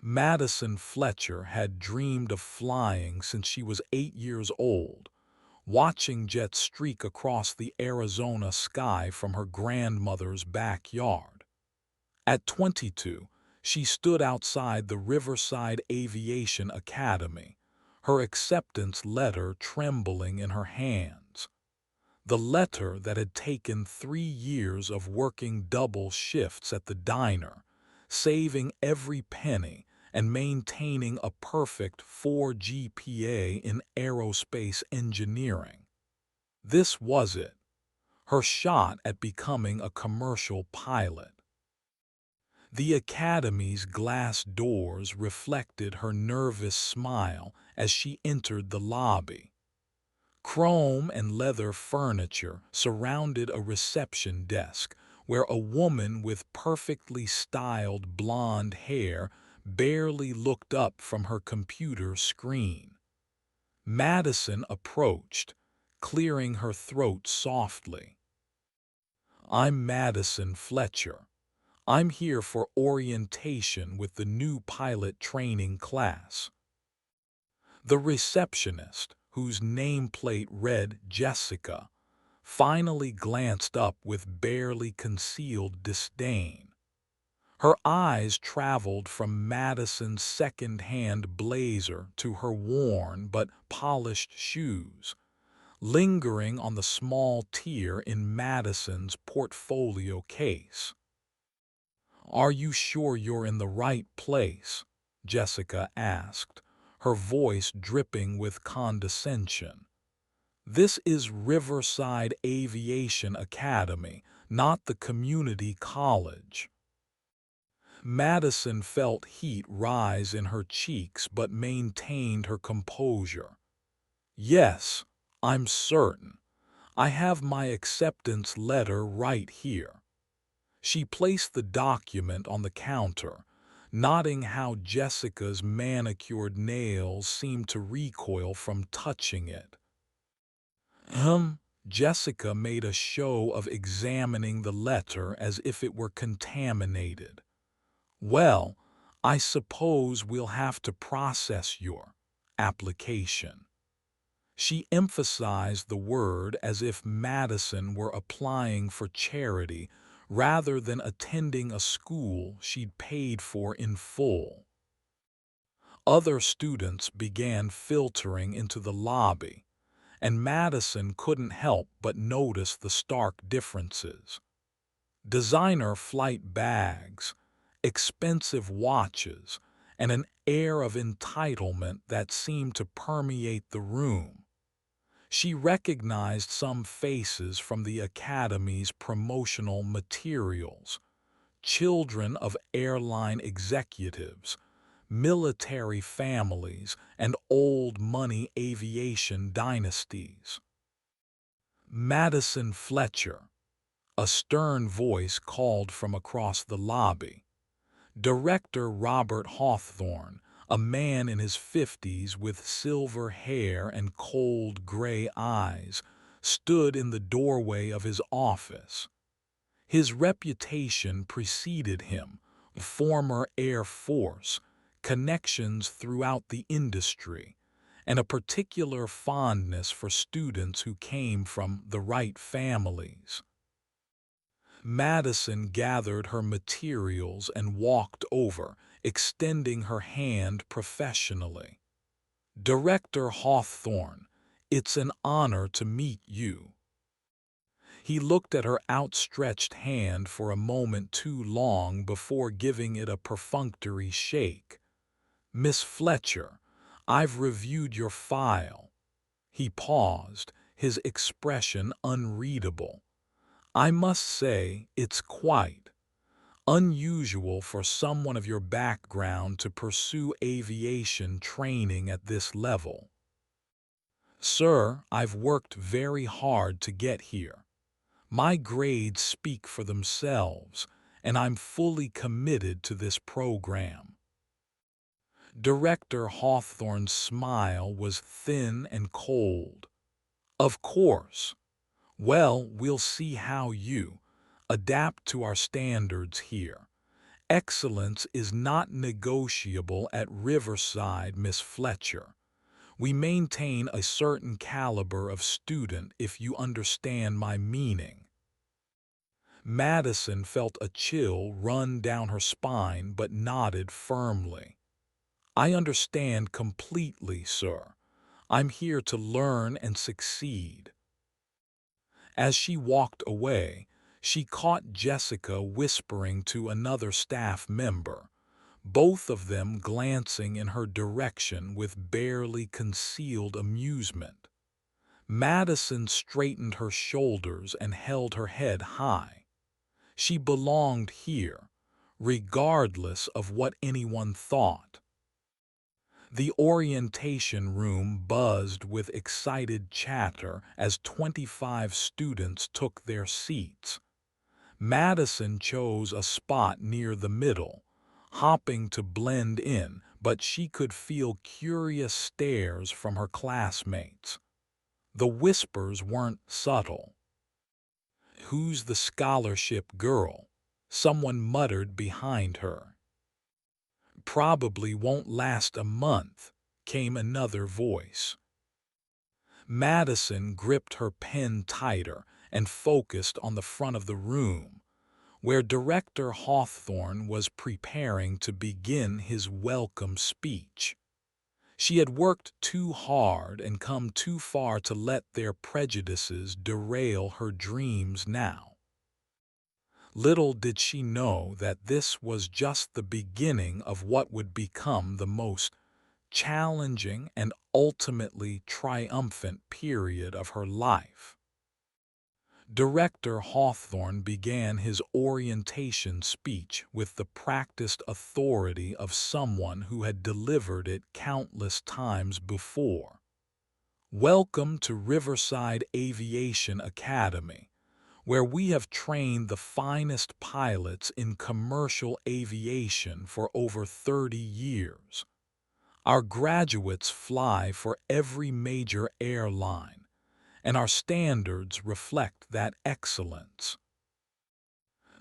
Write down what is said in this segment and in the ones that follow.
Madison Fletcher had dreamed of flying since she was 8 years old, watching jets streak across the Arizona sky from her grandmother's backyard. At 22, she stood outside the Riverside Aviation Academy, her acceptance letter trembling in her hands. The letter that had taken 3 years of working double shifts at the diner, saving every penny and maintaining a perfect 4 GPA in aerospace engineering. This was it, her shot at becoming a commercial pilot. The academy's glass doors reflected her nervous smile as she entered the lobby. Chrome and leather furniture surrounded a reception desk where a woman with perfectly styled blonde hair barely looked up from her computer screen. Madison approached, clearing her throat softly. "I'm Madison Fletcher. I'm here for orientation with the new pilot training class." The receptionist, whose nameplate read Jessica, finally glanced up with barely concealed disdain. Her eyes traveled from Madison's second-hand blazer to her worn but polished shoes, lingering on the small tear in Madison's portfolio case. "Are you sure you're in the right place?" Jessica asked, her voice dripping with condescension. "This is Riverside Aviation Academy, not the community college." Madison felt heat rise in her cheeks but maintained her composure. "Yes, I'm certain. I have my acceptance letter right here." She placed the document on the counter, noting how Jessica's manicured nails seemed to recoil from touching it. Jessica made a show of examining the letter as if it were contaminated. "Well, I suppose we'll have to process your application." She emphasized the word as if Madison were applying for charity rather than attending a school she'd paid for in full. Other students began filtering into the lobby, and Madison couldn't help but notice the stark differences. Designer flight bags, expensive watches, and an air of entitlement that seemed to permeate the room. She recognized some faces from the Academy's promotional materials: children of airline executives, military families, and old-money aviation dynasties. "Madison Fletcher," a stern voice called from across the lobby. Director Robert Hawthorne, a man in his 50s with silver hair and cold gray eyes, stood in the doorway of his office. His reputation preceded him: former Air Force, connections throughout the industry, and a particular fondness for students who came from the right families. Madison gathered her materials and walked over, extending her hand professionally. "Director Hawthorne, it's an honor to meet you." He looked at her outstretched hand for a moment too long before giving it a perfunctory shake. "Miss Fletcher, I've reviewed your file." He paused, his expression unreadable. "I must say it's quite unusual for someone of your background to pursue aviation training at this level." "Sir, I've worked very hard to get here. My grades speak for themselves, and I'm fully committed to this program." Director Hawthorne's smile was thin and cold. "Of course. Well, we'll see how you adapt to our standards here, Excellence is not negotiable at Riverside, Miss Fletcher. We maintain a certain caliber of student, if you understand my meaning. Madison felt a chill run down her spine but nodded firmly. I understand completely, sir. I'm here to learn and succeed. As she walked away, she caught Jessica whispering to another staff member, both of them glancing in her direction with barely concealed amusement. Madison straightened her shoulders and held her head high. She belonged here, regardless of what anyone thought. The orientation room buzzed with excited chatter as 25 students took their seats. Madison chose a spot near the middle, hopping to blend in, but she could feel curious stares from her classmates. The whispers weren't subtle. "Who's the scholarship girl?" someone muttered behind her. "Probably won't last a month," came another voice. Madison gripped her pen tighter and focused on the front of the room, where Director Hawthorne was preparing to begin his welcome speech. She had worked too hard and come too far to let their prejudices derail her dreams now. Little did she know that this was just the beginning of what would become the most challenging and ultimately triumphant period of her life. Director Hawthorne began his orientation speech with the practiced authority of someone who had delivered it countless times before. "Welcome to Riverside Aviation Academy, where we have trained the finest pilots in commercial aviation for over 30 years. Our graduates fly for every major airline, and our standards reflect that excellence."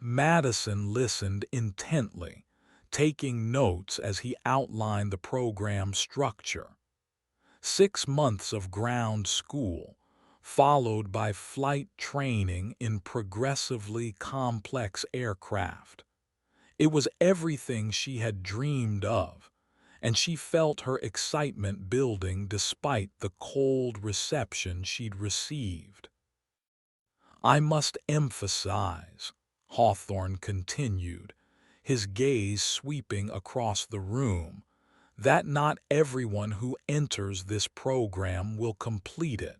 Madison listened intently, taking notes as he outlined the program structure. 6 months of ground school, followed by flight training in progressively complex aircraft. It was everything she had dreamed of, and she felt her excitement building despite the cold reception she'd received. "I must emphasize," Hawthorne continued, his gaze sweeping across the room, "that not everyone who enters this program will complete it.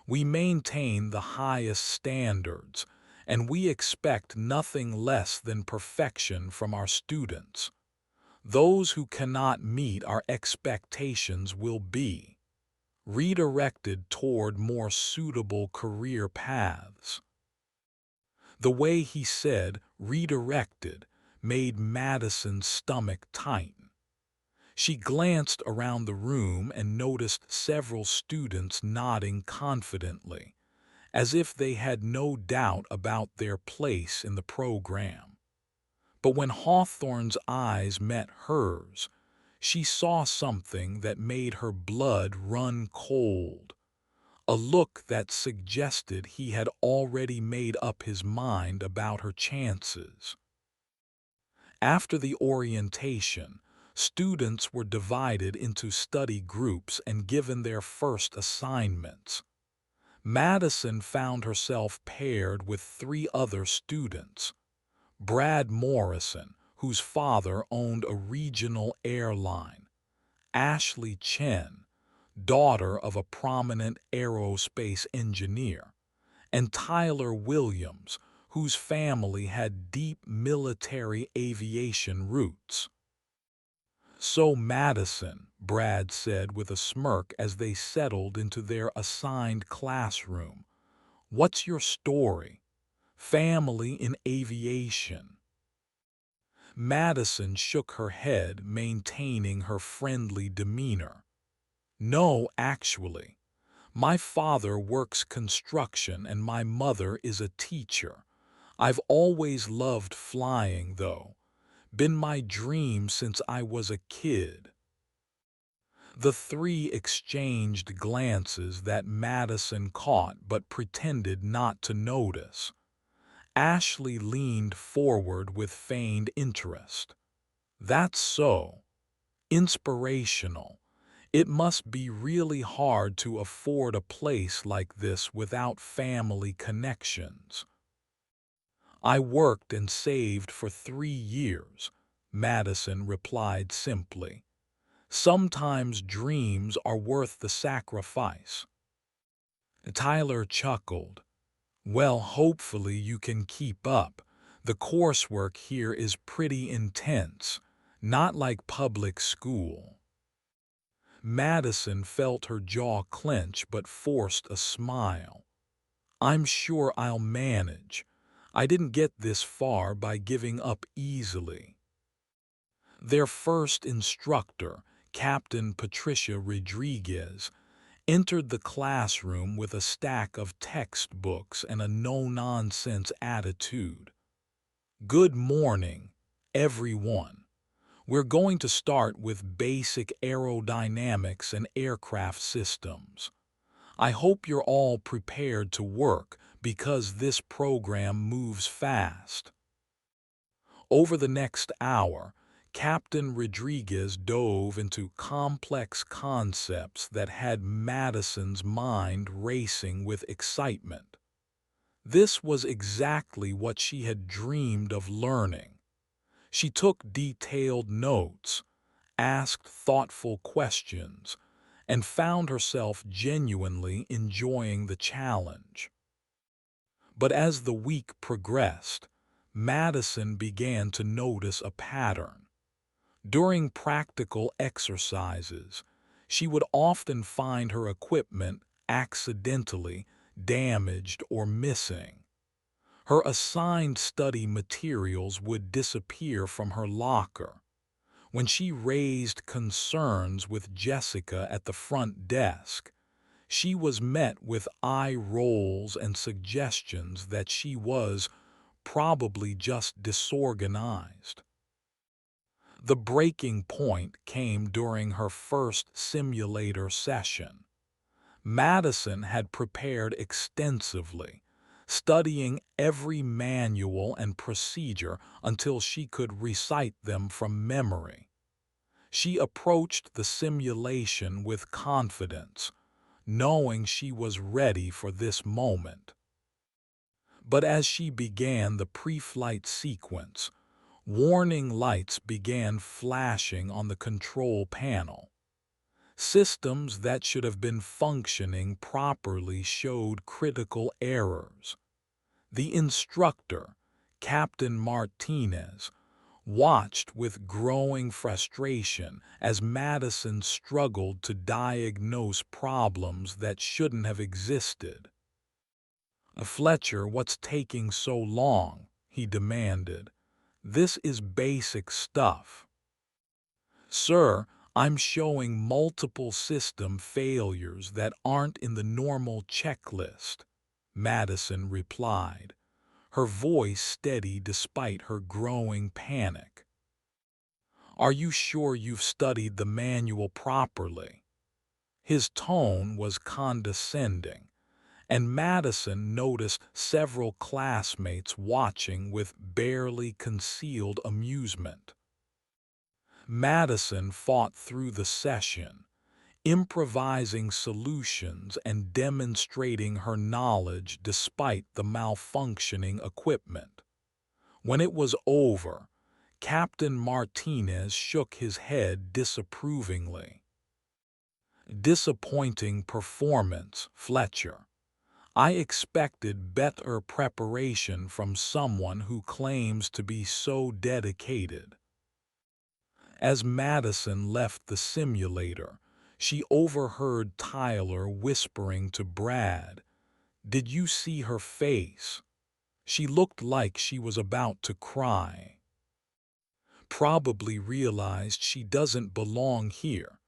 We maintain the highest standards, and we expect nothing less than perfection from our students. Those who cannot meet our expectations will be redirected toward more suitable career paths." The way he said "redirected" made Madison's stomach tighten. She glanced around the room and noticed several students nodding confidently, as if they had no doubt about their place in the program. But when Hawthorne's eyes met hers, she saw something that made her blood run cold, a look that suggested he had already made up his mind about her chances. After the orientation, students were divided into study groups and given their first assignments. Madison found herself paired with 3 other students: Brad Morrison, whose father owned a regional airline; Ashley Chen, daughter of a prominent aerospace engineer; and Tyler Williams, whose family had deep military aviation roots. "So Madison," Brad said with a smirk as they settled into their assigned classroom, "what's your story? Family in aviation?" Madison shook her head, maintaining her friendly demeanor. "No, actually. My father works construction and my mother is a teacher. I've always loved flying, though. Been my dream since I was a kid." The three exchanged glances that Madison caught but pretended not to notice. Ashley leaned forward with feigned interest. "That's so. Inspirational. It must be really hard to afford a place like this without family connections." "I worked and saved for 3 years," Madison replied simply. "Sometimes dreams are worth the sacrifice." Tyler chuckled. "Well, hopefully you can keep up. The coursework here is pretty intense, not like public school." Madison felt her jaw clench but forced a smile. "I'm sure I'll manage. I didn't get this far by giving up easily." Their first instructor, Captain Patricia Rodriguez, entered the classroom with a stack of textbooks and a no-nonsense attitude. "Good morning, everyone. We're going to start with basic aerodynamics and aircraft systems. I hope you're all prepared to work because this program moves fast." Over the next hour, Captain Rodriguez dove into complex concepts that had Madison's mind racing with excitement. This was exactly what she had dreamed of learning. She took detailed notes, asked thoughtful questions, and found herself genuinely enjoying the challenge. But as the week progressed, Madison began to notice a pattern. During practical exercises, she would often find her equipment accidentally damaged or missing. Her assigned study materials would disappear from her locker. When she raised concerns with Jessica at the front desk, she was met with eye rolls and suggestions that she was probably just disorganized. The breaking point came during her first simulator session. Madison had prepared extensively, studying every manual and procedure until she could recite them from memory. She approached the simulation with confidence, knowing she was ready for this moment. But as she began the pre-flight sequence, warning lights began flashing on the control panel. Systems that should have been functioning properly showed critical errors. The instructor, Captain Martinez, watched with growing frustration as Madison struggled to diagnose problems that shouldn't have existed. "Fletcher, what's taking so long?" he demanded. "This is basic stuff." "Sir, I'm showing multiple system failures that aren't in the normal checklist," Madison replied, her voice steady despite her growing panic. "Are you sure you've studied the manual properly?" His tone was condescending, and Madison noticed several classmates watching with barely concealed amusement. Madison fought through the session, improvising solutions and demonstrating her knowledge despite the malfunctioning equipment. When it was over, Captain Martinez shook his head disapprovingly. "Disappointing performance, Fletcher. I expected better preparation from someone who claims to be so dedicated." As Madison left the simulator, she overheard Tyler whispering to Brad, "Did you see her face? She looked like she was about to cry." "Probably realized she doesn't belong here,"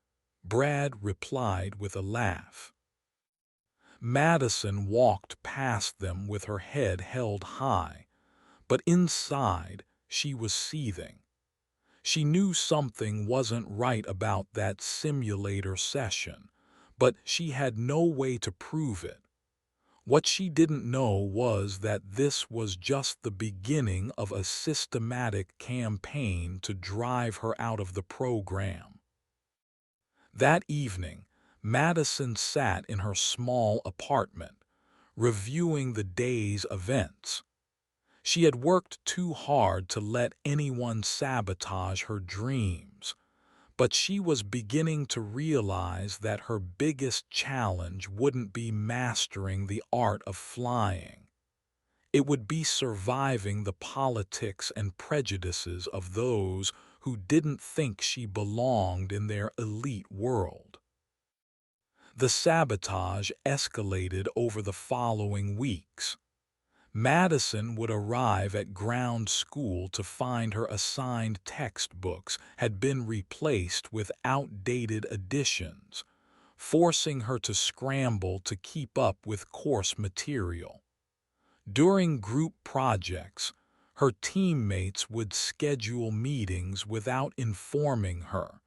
Brad replied with a laugh. Madison walked past them with her head held high, but inside she was seething. She knew something wasn't right about that simulator session, but she had no way to prove it. What she didn't know was that this was just the beginning of a systematic campaign to drive her out of the program. That evening, Madison sat in her small apartment, reviewing the day's events. She had worked too hard to let anyone sabotage her dreams, but she was beginning to realize that her biggest challenge wouldn't be mastering the art of flying. It would be surviving the politics and prejudices of those who didn't think she belonged in their elite world. The sabotage escalated over the following weeks. Madison would arrive at ground school to find her assigned textbooks had been replaced with outdated editions, forcing her to scramble to keep up with course material. During group projects, her teammates would schedule meetings without informing her,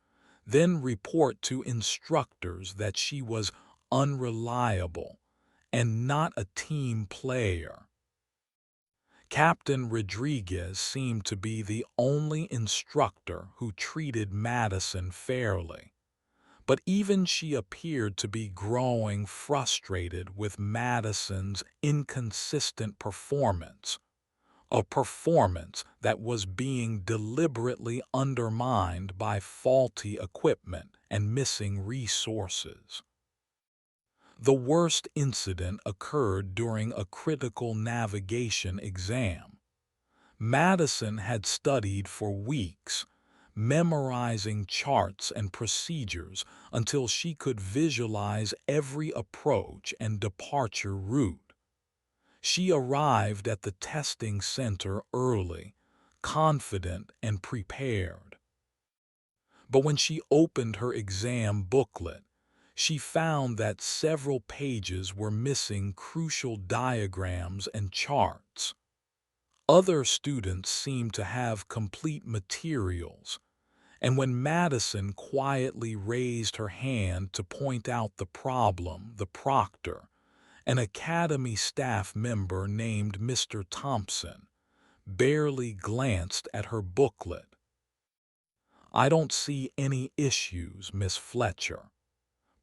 then report to instructors that she was unreliable and not a team player. Captain Rodriguez seemed to be the only instructor who treated Madison fairly, but even she appeared to be growing frustrated with Madison's inconsistent performance, a performance that was being deliberately undermined by faulty equipment and missing resources. The worst incident occurred during a critical navigation exam. Madison had studied for weeks, memorizing charts and procedures until she could visualize every approach and departure route. She arrived at the testing center early, confident and prepared. But when she opened her exam booklet, she found that several pages were missing crucial diagrams and charts. Other students seemed to have complete materials, and when Madison quietly raised her hand to point out the problem, the proctor, an Academy staff member named Mr. Thompson, barely glanced at her booklet. "I don't see any issues, Miss Fletcher.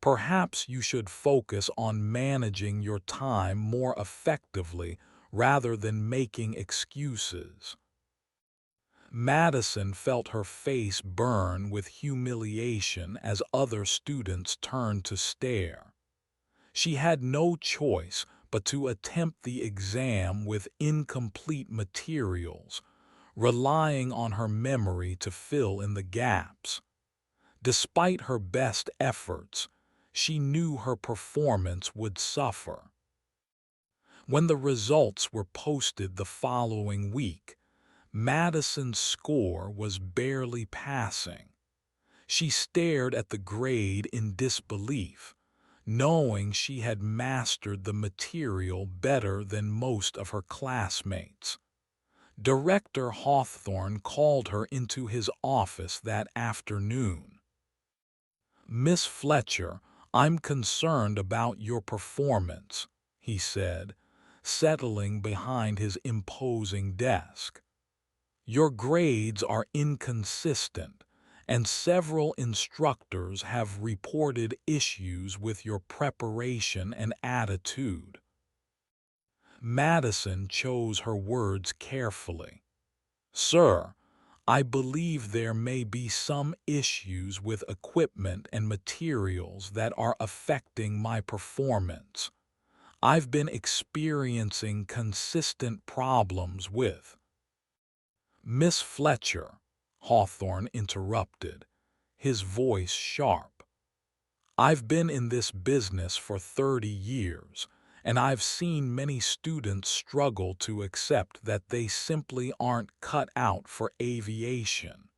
Perhaps you should focus on managing your time more effectively rather than making excuses." Madison felt her face burn with humiliation as other students turned to stare. She had no choice but to attempt the exam with incomplete materials, relying on her memory to fill in the gaps. Despite her best efforts, she knew her performance would suffer. When the results were posted the following week, Madison's score was barely passing. She stared at the grade in disbelief, knowing she had mastered the material better than most of her classmates. Director Hawthorne called her into his office that afternoon. "Miss Fletcher, I'm concerned about your performance," he said, settling behind his imposing desk. "Your grades are inconsistent, and several instructors have reported issues with your preparation and attitude." Madison chose her words carefully. "Sir, I believe there may be some issues with equipment and materials that are affecting my performance. I've been experiencing consistent problems with—" "Miss Fletcher," Hawthorne interrupted, his voice sharp. "I've been in this business for 30 years, and I've seen many students struggle to accept that they simply aren't cut out for aviation.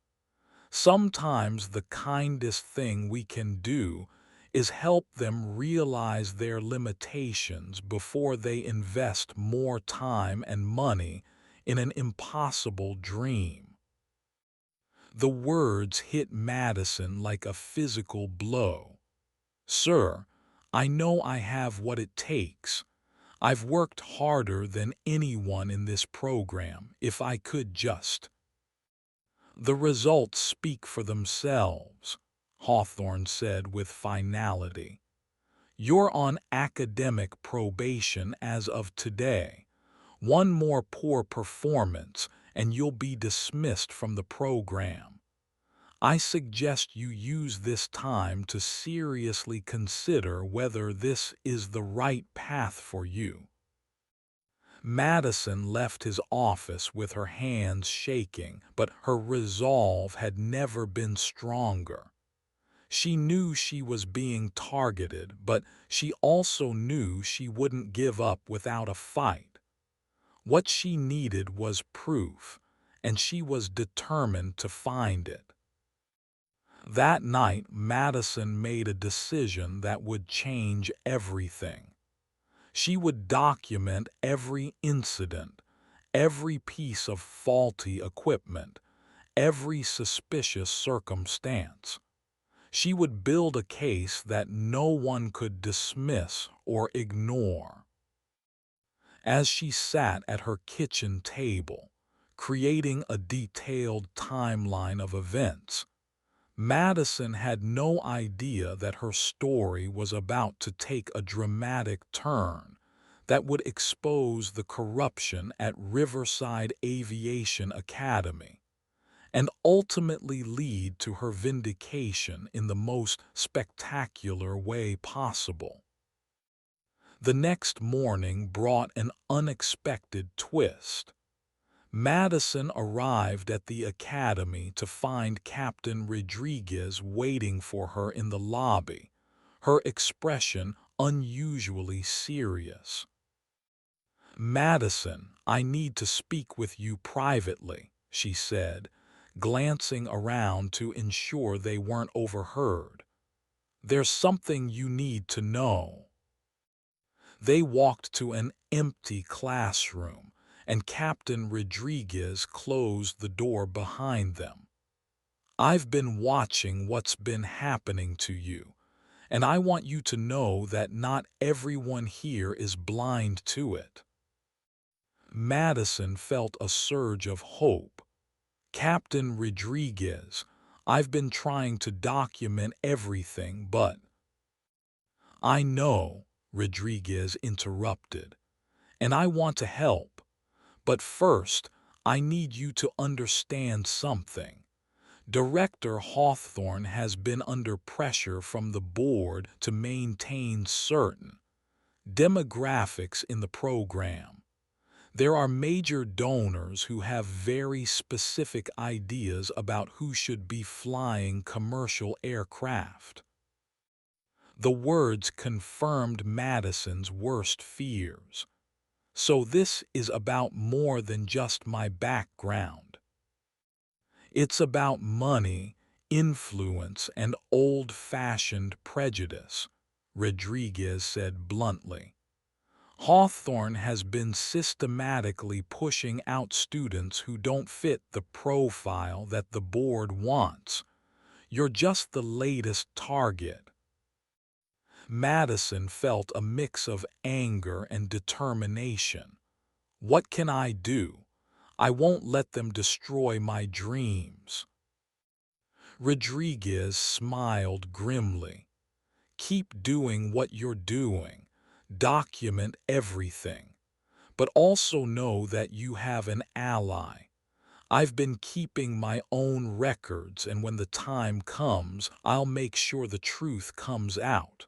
Sometimes the kindest thing we can do is help them realize their limitations before they invest more time and money in an impossible dream." The words hit Madison like a physical blow. "Sir, I know I have what it takes. I've worked harder than anyone in this program, if I could just." "The results speak for themselves," Hawthorne said with finality. "You're on academic probation as of today. One more poor performance, and you'll be dismissed from the program. I suggest you use this time to seriously consider whether this is the right path for you." Madison left his office with her hands shaking, but her resolve had never been stronger. She knew she was being targeted, but she also knew she wouldn't give up without a fight. What she needed was proof, and she was determined to find it. That night, Madison made a decision that would change everything. She would document every incident, every piece of faulty equipment, every suspicious circumstance. She would build a case that no one could dismiss or ignore. As she sat at her kitchen table, creating a detailed timeline of events, Madison had no idea that her story was about to take a dramatic turn that would expose the corruption at Riverside Aviation Academy and ultimately lead to her vindication in the most spectacular way possible. The next morning brought an unexpected twist. Madison arrived at the academy to find Captain Rodriguez waiting for her in the lobby, her expression unusually serious. "Madison, I need to speak with you privately," she said, glancing around to ensure they weren't overheard. "There's something you need to know." They walked to an empty classroom, and Captain Rodriguez closed the door behind them. "I've been watching what's been happening to you, and I want you to know that not everyone here is blind to it." Madison felt a surge of hope. "Captain Rodriguez, I've been trying to document everything, but—" "I know," Rodriguez interrupted, "and I want to help. But first, I need you to understand something. Director Hawthorne has been under pressure from the board to maintain certain demographics in the program. There are major donors who have very specific ideas about who should be flying commercial aircraft." The words confirmed Madison's worst fears. "So this is about more than just my background. It's about money, influence, and old-fashioned prejudice," Rodriguez said bluntly. "Hawthorne has been systematically pushing out students who don't fit the profile that the board wants. You're just the latest target." Madison felt a mix of anger and determination. "What can I do? I won't let them destroy my dreams." Rodriguez smiled grimly. "Keep doing what you're doing. Document everything. But also know that you have an ally. I've been keeping my own records, and when the time comes, I'll make sure the truth comes out."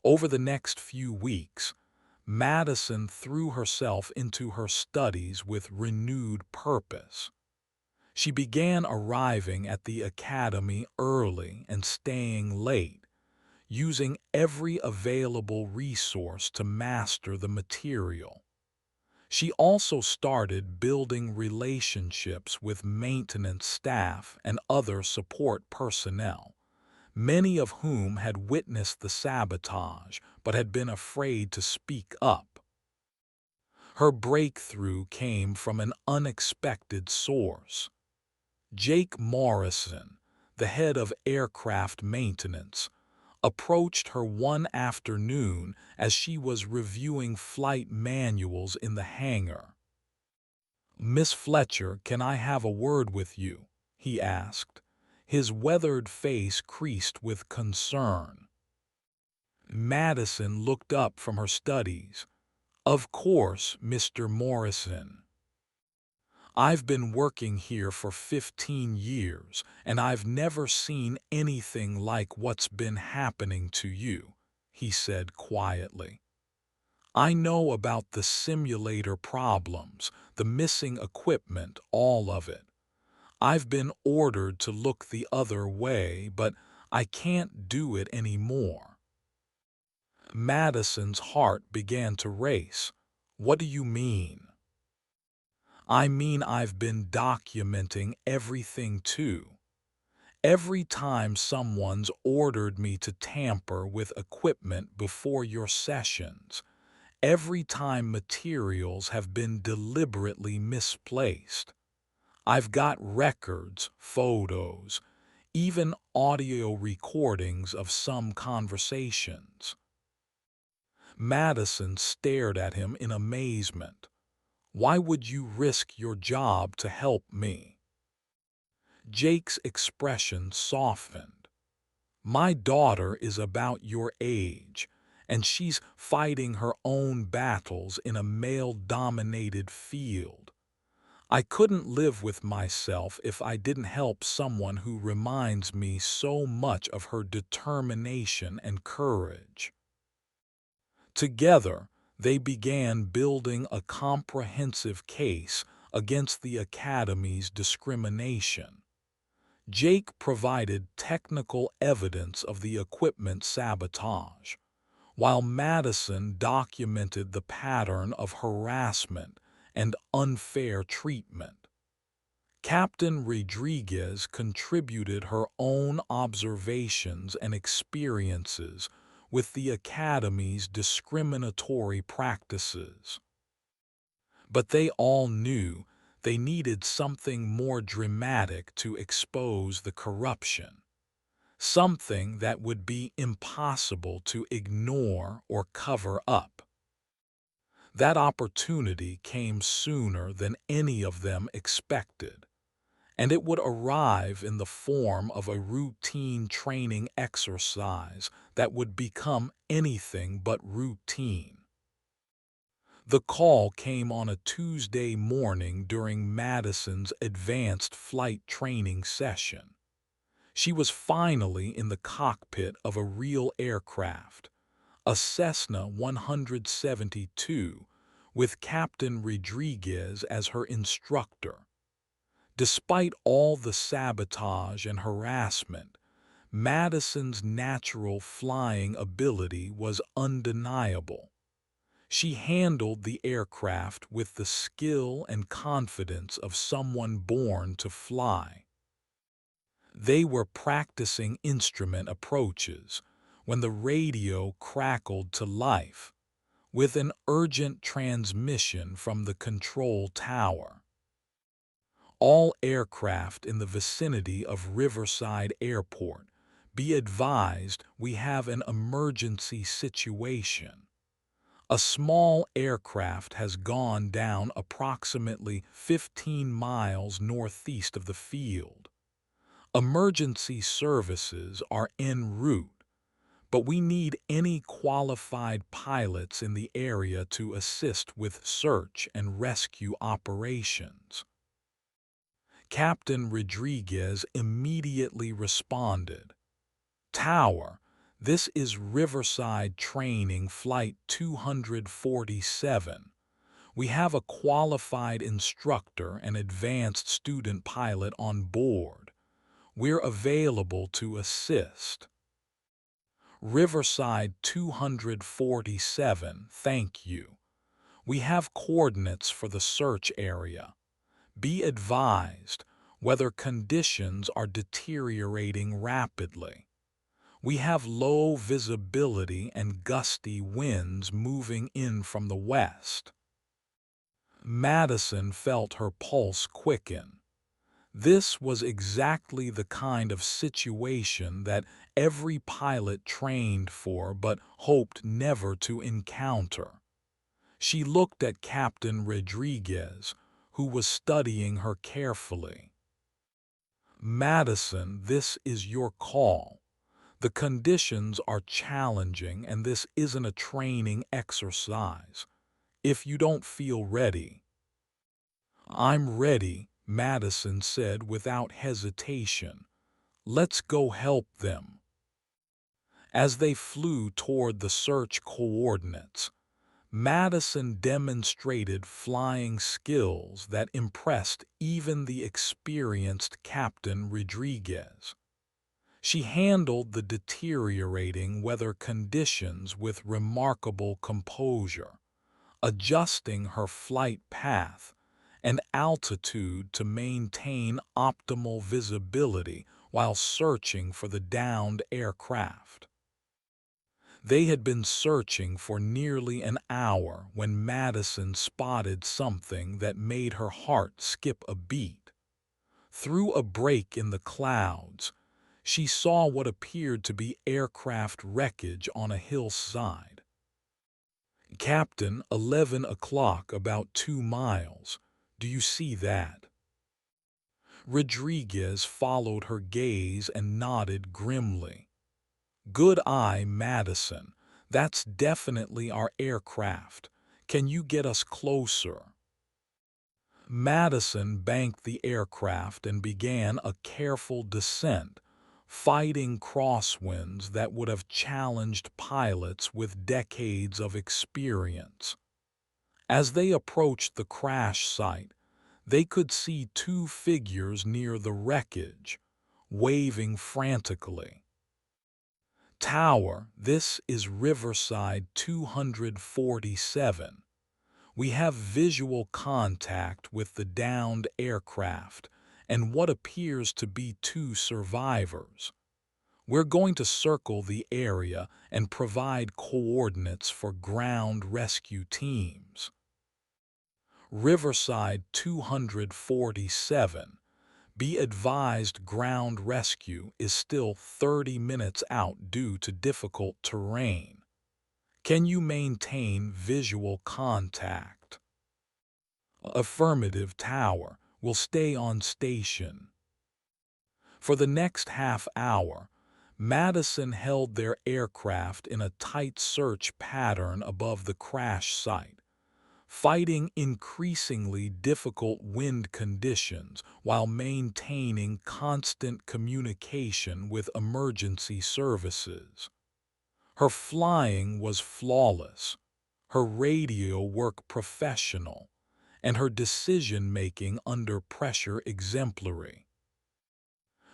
Over the next few weeks, Madison threw herself into her studies with renewed purpose. She began arriving at the academy early and staying late, using every available resource to master the material. She also started building relationships with maintenance staff and other support personnel, many of whom had witnessed the sabotage but had been afraid to speak up. Her breakthrough came from an unexpected source. Jake Morrison, the head of aircraft maintenance, approached her one afternoon as she was reviewing flight manuals in the hangar. "Miss Fletcher, can I have a word with you?" he asked, his weathered face creased with concern. Madison looked up from her studies. "Of course, Mr. Morrison. I've been working here for 15 years, and I've never seen anything like what's been happening to you," he said quietly. "I know about the simulator problems, the missing equipment, all of it. I've been ordered to look the other way, but I can't do it anymore." Madison's heart began to race. "What do you mean?" "I mean I've been documenting everything too. Every time someone's ordered me to tamper with equipment before your sessions, every time materials have been deliberately misplaced. I've got records, photos, even audio recordings of some conversations." Madison stared at him in amazement. "Why would you risk your job to help me?" Jake's expression softened. "My daughter is about your age, and she's fighting her own battles in a male-dominated field. I couldn't live with myself if I didn't help someone who reminds me so much of her determination and courage." Together, they began building a comprehensive case against the Academy's discrimination. Jake provided technical evidence of the equipment sabotage, while Madison documented the pattern of harassment and unfair treatment. Captain Rodriguez contributed her own observations and experiences with the Academy's discriminatory practices. But they all knew they needed something more dramatic to expose the corruption, something that would be impossible to ignore or cover up. That opportunity came sooner than any of them expected, and it would arrive in the form of a routine training exercise that would become anything but routine. The call came on a Tuesday morning during Madison's advanced flight training session. She was finally in the cockpit of a real aircraft, a Cessna 172, with Captain Rodriguez as her instructor. Despite all the sabotage and harassment, Madison's natural flying ability was undeniable. She handled the aircraft with the skill and confidence of someone born to fly. They were practicing instrument approaches when the radio crackled to life, with an urgent transmission from the control tower. "All aircraft in the vicinity of Riverside Airport, be advised we have an emergency situation. A small aircraft has gone down approximately 15 miles northeast of the field. Emergency services are en route, but we need any qualified pilots in the area to assist with search and rescue operations." Captain Rodriguez immediately responded. "Tower, this is Riverside Training Flight 247. We have a qualified instructor and advanced student pilot on board. We're available to assist." "Riverside 247, thank you. We have coordinates for the search area. Be advised, weather conditions are deteriorating rapidly. We have low visibility and gusty winds moving in from the west." Madison felt her pulse quicken. This was exactly the kind of situation that every pilot trained for but hoped never to encounter. She looked at Captain Rodriguez, who was studying her carefully. "Madison, this is your call. The conditions are challenging and this isn't a training exercise. If you don't feel ready—" "I'm ready," Madison said without hesitation. "Let's go help them." As they flew toward the search coordinates, Madison demonstrated flying skills that impressed even the experienced Captain Rodriguez. She handled the deteriorating weather conditions with remarkable composure, adjusting her flight path and altitude to maintain optimal visibility while searching for the downed aircraft. They had been searching for nearly an hour when Madison spotted something that made her heart skip a beat. Through a break in the clouds, she saw what appeared to be aircraft wreckage on a hillside. "Captain, 11 o'clock, about 2 miles. Do you see that?" Rodriguez followed her gaze and nodded grimly. "Good eye, Madison. That's definitely our aircraft. Can you get us closer?" Madison banked the aircraft and began a careful descent, fighting crosswinds that would have challenged pilots with decades of experience. As they approached the crash site, they could see two figures near the wreckage, waving frantically. "Tower, this is Riverside 247. We have visual contact with the downed aircraft and what appears to be two survivors. We're going to circle the area and provide coordinates for ground rescue teams." Riverside 247. Be advised, ground rescue is still 30 minutes out due to difficult terrain. Can you maintain visual contact? Affirmative, Tower. Will stay on station. For the next half hour, Madison held their aircraft in a tight search pattern above the crash site, fighting increasingly difficult wind conditions while maintaining constant communication with emergency services. Her flying was flawless, her radio work professional, and her decision-making under pressure exemplary.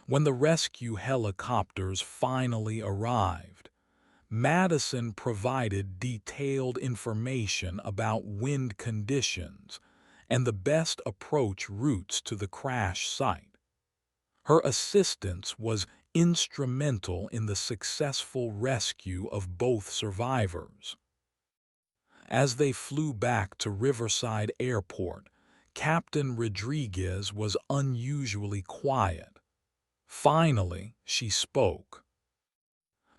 When the rescue helicopters finally arrived, Madison provided detailed information about wind conditions and the best approach routes to the crash site. Her assistance was instrumental in the successful rescue of both survivors. As they flew back to Riverside Airport, Captain Rodriguez was unusually quiet. Finally, she spoke.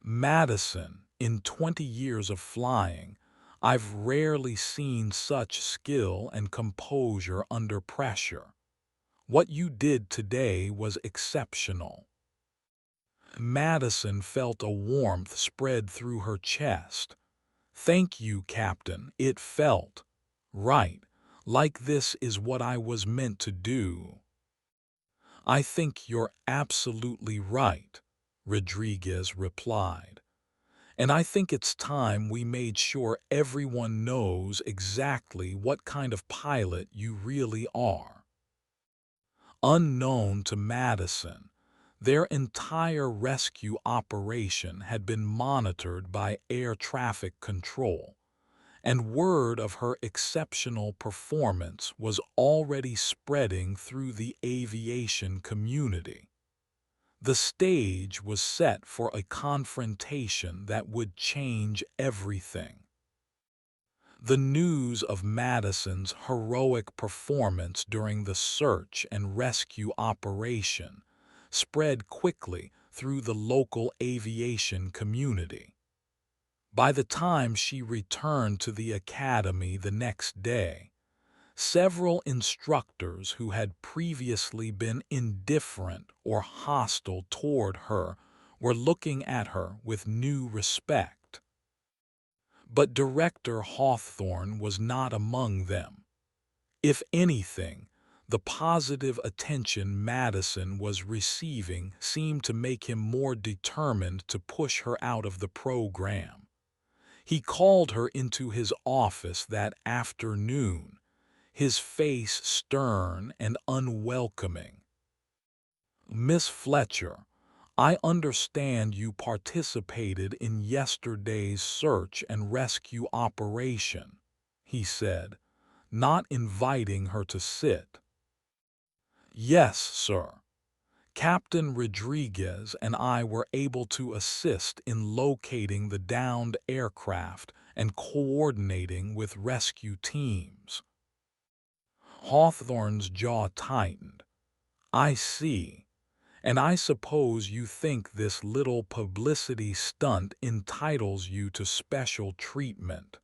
"Madison, in 20 years of flying, I've rarely seen such skill and composure under pressure. What you did today was exceptional." Madison felt a warmth spread through her chest. "Thank you, Captain. It felt right, like this is what I was meant to do." "I think you're absolutely right," Rodriguez replied. "And I think it's time we made sure everyone knows exactly what kind of pilot you really are." Unknown to Madison, their entire rescue operation had been monitored by air traffic control, and word of her exceptional performance was already spreading through the aviation community. The stage was set for a confrontation that would change everything. The news of Madison's heroic performance during the search and rescue operation spread quickly through the local aviation community. By the time she returned to the academy the next day, several instructors who had previously been indifferent or hostile toward her were looking at her with new respect. But Director Hawthorne was not among them. If anything, the positive attention Madison was receiving seemed to make him more determined to push her out of the program. He called her into his office that afternoon, his face stern and unwelcoming. "Miss Fletcher, I understand you participated in yesterday's search and rescue operation," he said, not inviting her to sit. "Yes, sir. Captain Rodriguez and I were able to assist in locating the downed aircraft and coordinating with rescue teams." Hawthorne's jaw tightened. "I see. And I suppose you think this little publicity stunt entitles you to special treatment."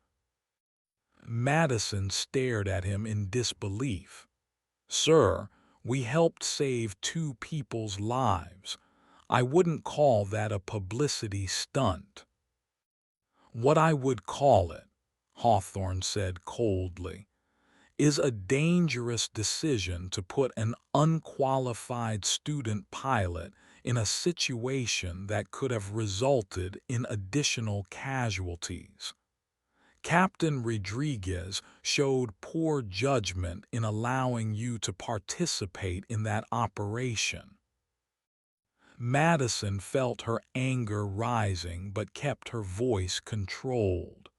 Madison stared at him in disbelief. "Sir, we helped save 2 people's lives. I wouldn't call that a publicity stunt." "What I would call it," Hawthorne said coldly, "is a dangerous decision to put an unqualified student pilot in a situation that could have resulted in additional casualties. Captain Rodriguez showed poor judgment in allowing you to participate in that operation." Madison felt her anger rising but kept her voice controlled.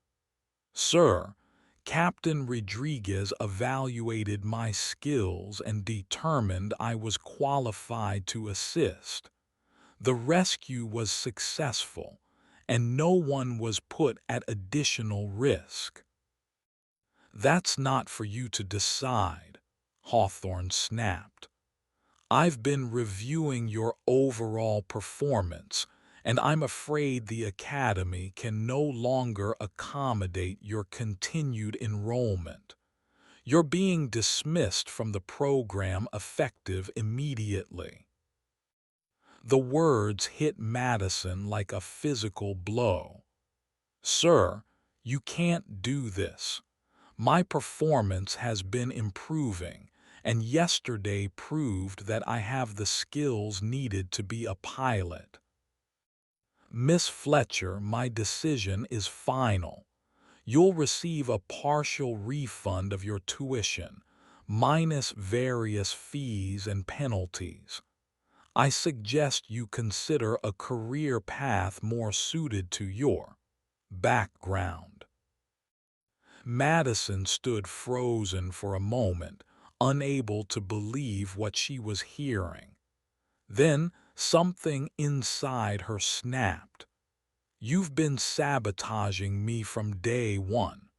"Sir, Captain Rodriguez evaluated my skills and determined I was qualified to assist. The rescue was successful, and no one was put at additional risk." "That's not for you to decide," Hawthorne snapped. "I've been reviewing your overall performance, and I'm afraid the Academy can no longer accommodate your continued enrollment. You're being dismissed from the program effective immediately." The words hit Madison like a physical blow. "Sir, you can't do this. My performance has been improving, and yesterday proved that I have the skills needed to be a pilot. Miss Fletcher, my decision is final. You'll receive a partial refund of your tuition, minus various fees and penalties. I suggest you consider a career path more suited to your background." Madison stood frozen for a moment, unable to believe what she was hearing. Then something inside her snapped. "You've been sabotaging me from day one.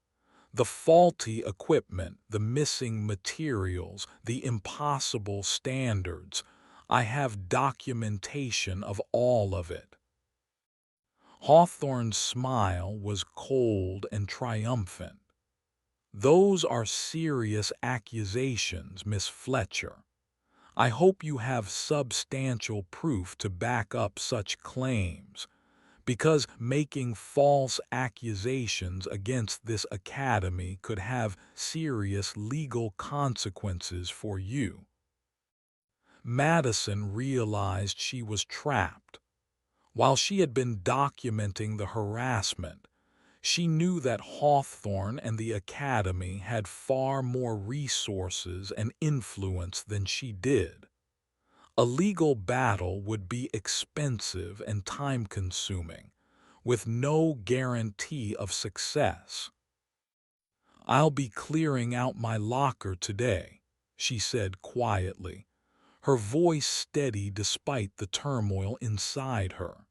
The faulty equipment, the missing materials, the impossible standards. I have documentation of all of it." Hawthorne's smile was cold and triumphant. "Those are serious accusations, Miss Fletcher. I hope you have substantial proof to back up such claims, because making false accusations against this academy could have serious legal consequences for you." Madison realized she was trapped. While she had been documenting the harassment, she knew that Hawthorne and the Academy had far more resources and influence than she did. A legal battle would be expensive and time-consuming, with no guarantee of success. "I'll be clearing out my locker today," she said quietly, her voice steady despite the turmoil inside her.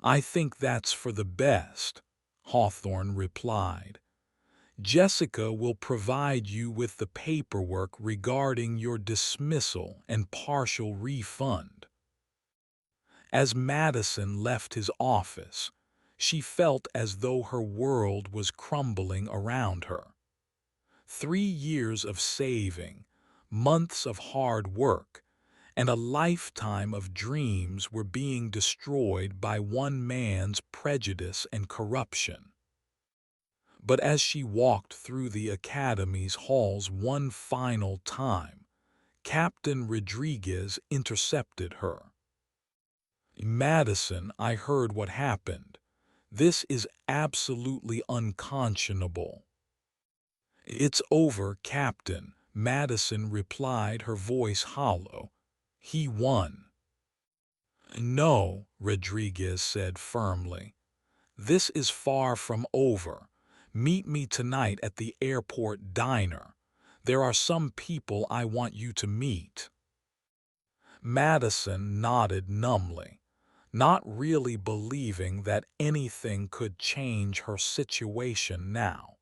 "I think that's for the best," Hawthorne replied. Jessica will provide you with the paperwork regarding your dismissal and partial refund. As Madison left his office, she felt as though her world was crumbling around her. 3 years of saving, months of hard work, and a lifetime of dreams were being destroyed by one man's prejudice and corruption. But as she walked through the academy's halls one final time, Captain Rodriguez intercepted her. "Madison, I heard what happened. This is absolutely unconscionable." "It's over, Captain," Madison replied, her voice hollow. "He won." "No," Rodriguez said firmly. "This is far from over. Meet me tonight at the airport diner. There are some people I want you to meet." Madison nodded numbly, not really believing that anything could change her situation now.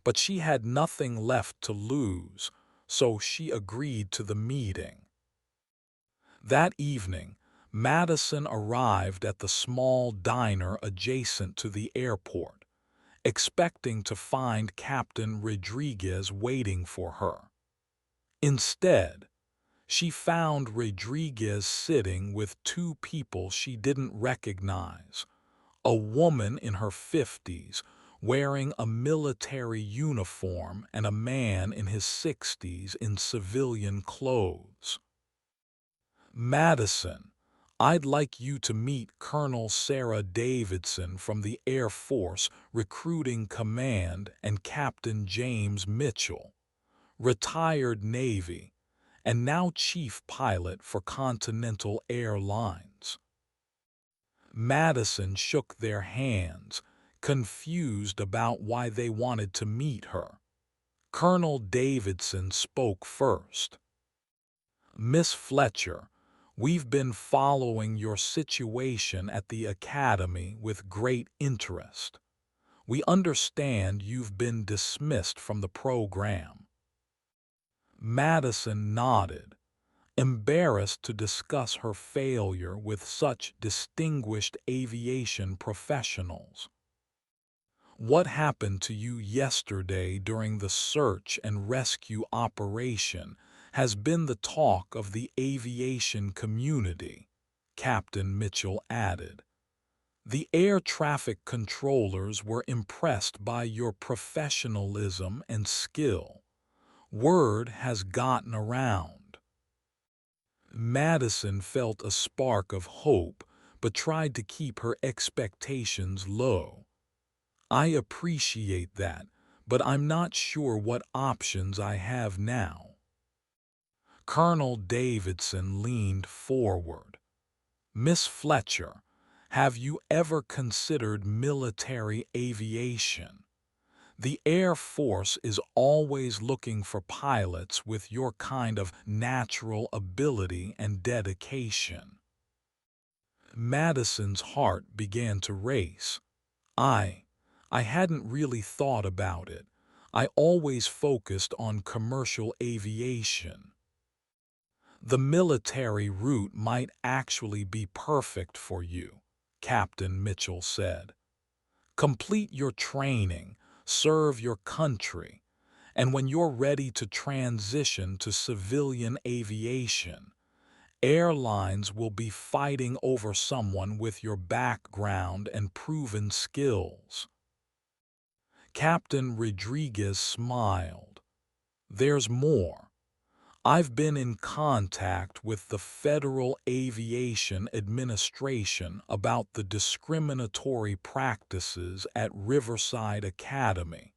But she had nothing left to lose, so she agreed to the meeting. That evening, Madison arrived at the small diner adjacent to the airport, expecting to find Captain Rodriguez waiting for her. Instead, she found Rodriguez sitting with two people she didn't recognize: a woman in her 50s wearing a military uniform and a man in his 60s in civilian clothes. "Madison, I'd like you to meet Colonel Sarah Davidson from the Air Force Recruiting Command and Captain James Mitchell, retired Navy, and now chief pilot for Continental Airlines." Madison shook their hands, confused about why they wanted to meet her. Colonel Davidson spoke first. "Miss Fletcher, we've been following your situation at the Academy with great interest. We understand you've been dismissed from the program." Madison nodded, embarrassed to discuss her failure with such distinguished aviation professionals. "What happened to you yesterday during the search and rescue operation has been the talk of the aviation community," Captain Mitchell added. "The air traffic controllers were impressed by your professionalism and skill. Word has gotten around." Madison felt a spark of hope, but tried to keep her expectations low. "I appreciate that, but I'm not sure what options I have now." Colonel Davidson leaned forward. "Miss Fletcher, have you ever considered military aviation? The Air Force is always looking for pilots with your kind of natural ability and dedication." Madison's heart began to race. I hadn't really thought about it. I always focused on commercial aviation." "The military route might actually be perfect for you," Captain Mitchell said. "Complete your training, serve your country, and when you're ready to transition to civilian aviation, airlines will be fighting over someone with your background and proven skills." Captain Rodriguez smiled. "There's more. I've been in contact with the Federal Aviation Administration about the discriminatory practices at Riverside Academy.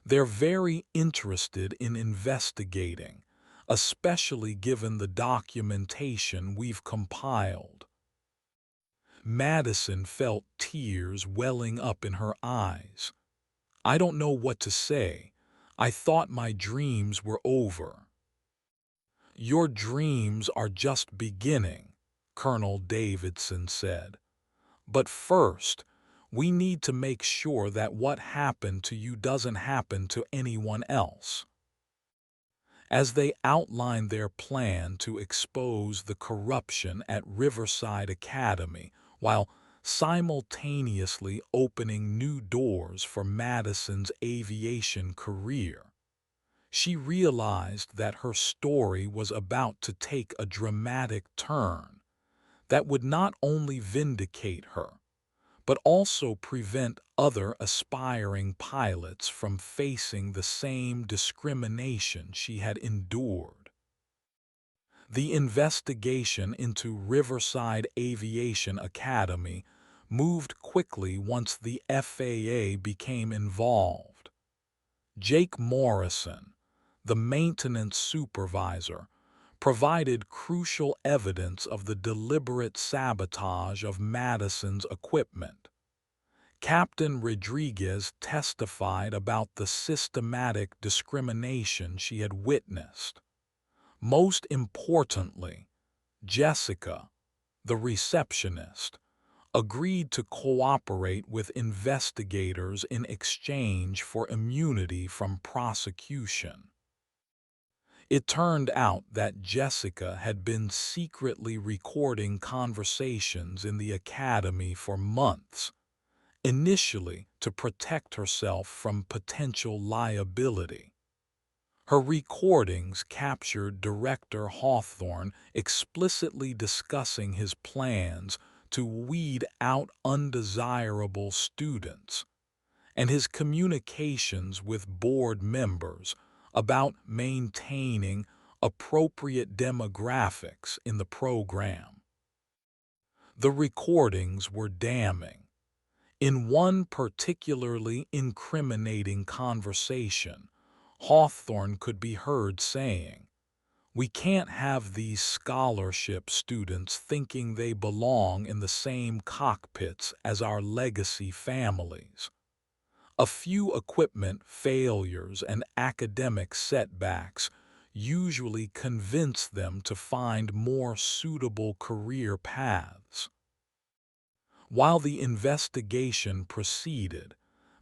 They're very interested in investigating, especially given the documentation we've compiled." Madison felt tears welling up in her eyes. "I don't know what to say. I thought my dreams were over." "Your dreams are just beginning," Colonel Davidson said. "But first, We need to make sure that what happened to you doesn't happen to anyone else." As they outlined their plan to expose the corruption at Riverside Academy while simultaneously opening new doors for Madison's aviation career, she realized that her story was about to take a dramatic turn that would not only vindicate her, but also prevent other aspiring pilots from facing the same discrimination she had endured. The investigation into Riverside Aviation Academy moved quickly once the FAA became involved. Jake Morrison, the maintenance supervisor, provided crucial evidence of the deliberate sabotage of Madison's equipment. Captain Rodriguez testified about the systematic discrimination she had witnessed. Most importantly, Jessica, the receptionist, agreed to cooperate with investigators in exchange for immunity from prosecution. It turned out that Jessica had been secretly recording conversations in the academy for months, initially to protect herself from potential liability. Her recordings captured Director Hawthorne explicitly discussing his plans to weed out undesirable students, and his communications with board members about maintaining appropriate demographics in the program. The recordings were damning. In one particularly incriminating conversation, Hawthorne could be heard saying, "We can't have these scholarship students thinking they belong in the same cockpits as our legacy families." A few equipment failures and academic setbacks usually convince them to find more suitable career paths. While the investigation proceeded,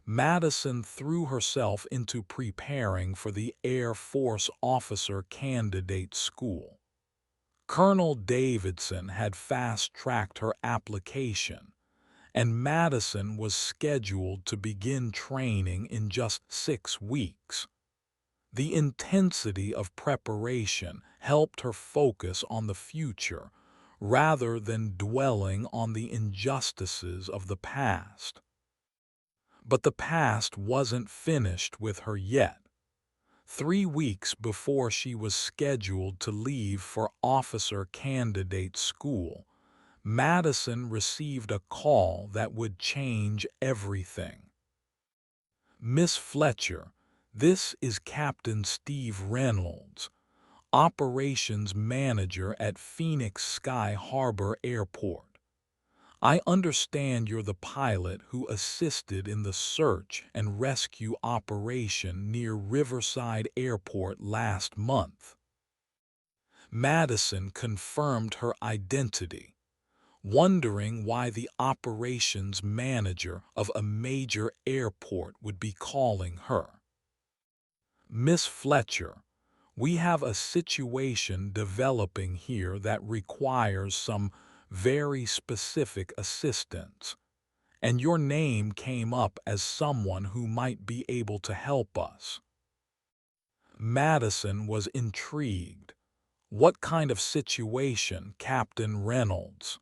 Madison threw herself into preparing for the Air Force Officer Candidate School. Colonel Davidson had fast-tracked her application, and Madison was scheduled to begin training in just 6 weeks. The intensity of preparation helped her focus on the future rather than dwelling on the injustices of the past. But the past wasn't finished with her yet. 3 weeks before she was scheduled to leave for officer candidate school, Madison received a call that would change everything. "Miss Fletcher, this is Captain Steve Reynolds, operations manager at Phoenix Sky Harbor Airport. I understand you're the pilot who assisted in the search and rescue operation near Riverside Airport last month." Madison confirmed her identity, wondering why the operations manager of a major airport would be calling her. "Miss Fletcher, we have a situation developing here that requires some very specific assistance, and your name came up as someone who might be able to help us." Madison was intrigued. "What kind of situation, Captain Reynolds?"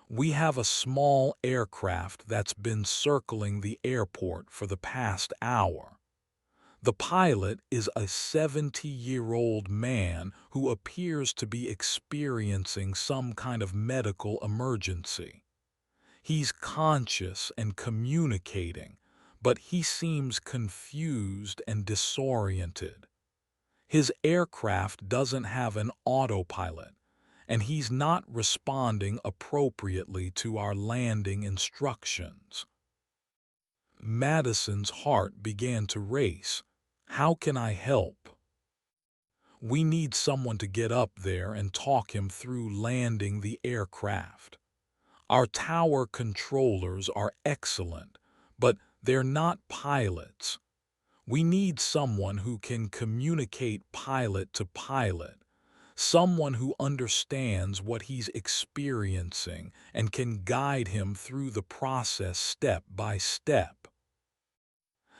"We have a small aircraft that's been circling the airport for the past hour. The pilot is a 70-year-old man who appears to be experiencing some kind of medical emergency. He's conscious and communicating, but he seems confused and disoriented. His aircraft doesn't have an autopilot, and he's not responding appropriately to our landing instructions." Madison's heart began to race. "How can I help?" "We need someone to get up there and talk him through landing the aircraft. Our tower controllers are excellent, but they're not pilots. We need someone who can communicate pilot to pilot, someone who understands what he's experiencing and can guide him through the process step by step.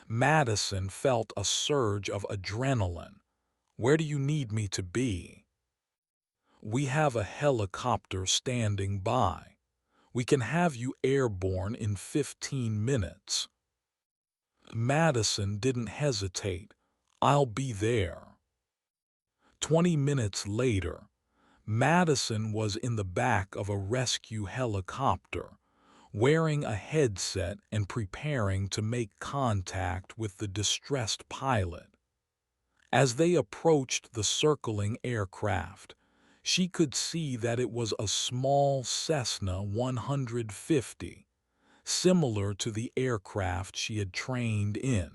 Madison felt a surge of adrenaline. Where do you need me to be? We have a helicopter standing by. We can have you airborne in 15 minutes. Madison didn't hesitate. I'll be there. 20 minutes later, Madison was in the back of a rescue helicopter, wearing a headset and preparing to make contact with the distressed pilot. As they approached the circling aircraft, she could see that it was a small Cessna 150, similar to the aircraft she had trained in.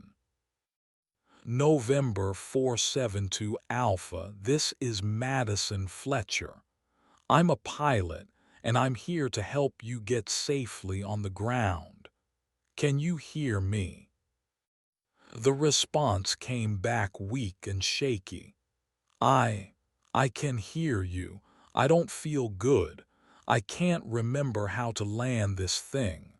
November 472 Alpha, this is Madison Fletcher. I'm a pilot, and I'm here to help you get safely on the ground. Can you hear me? The response came back weak and shaky. I can hear you. I don't feel good. I can't remember how to land this thing.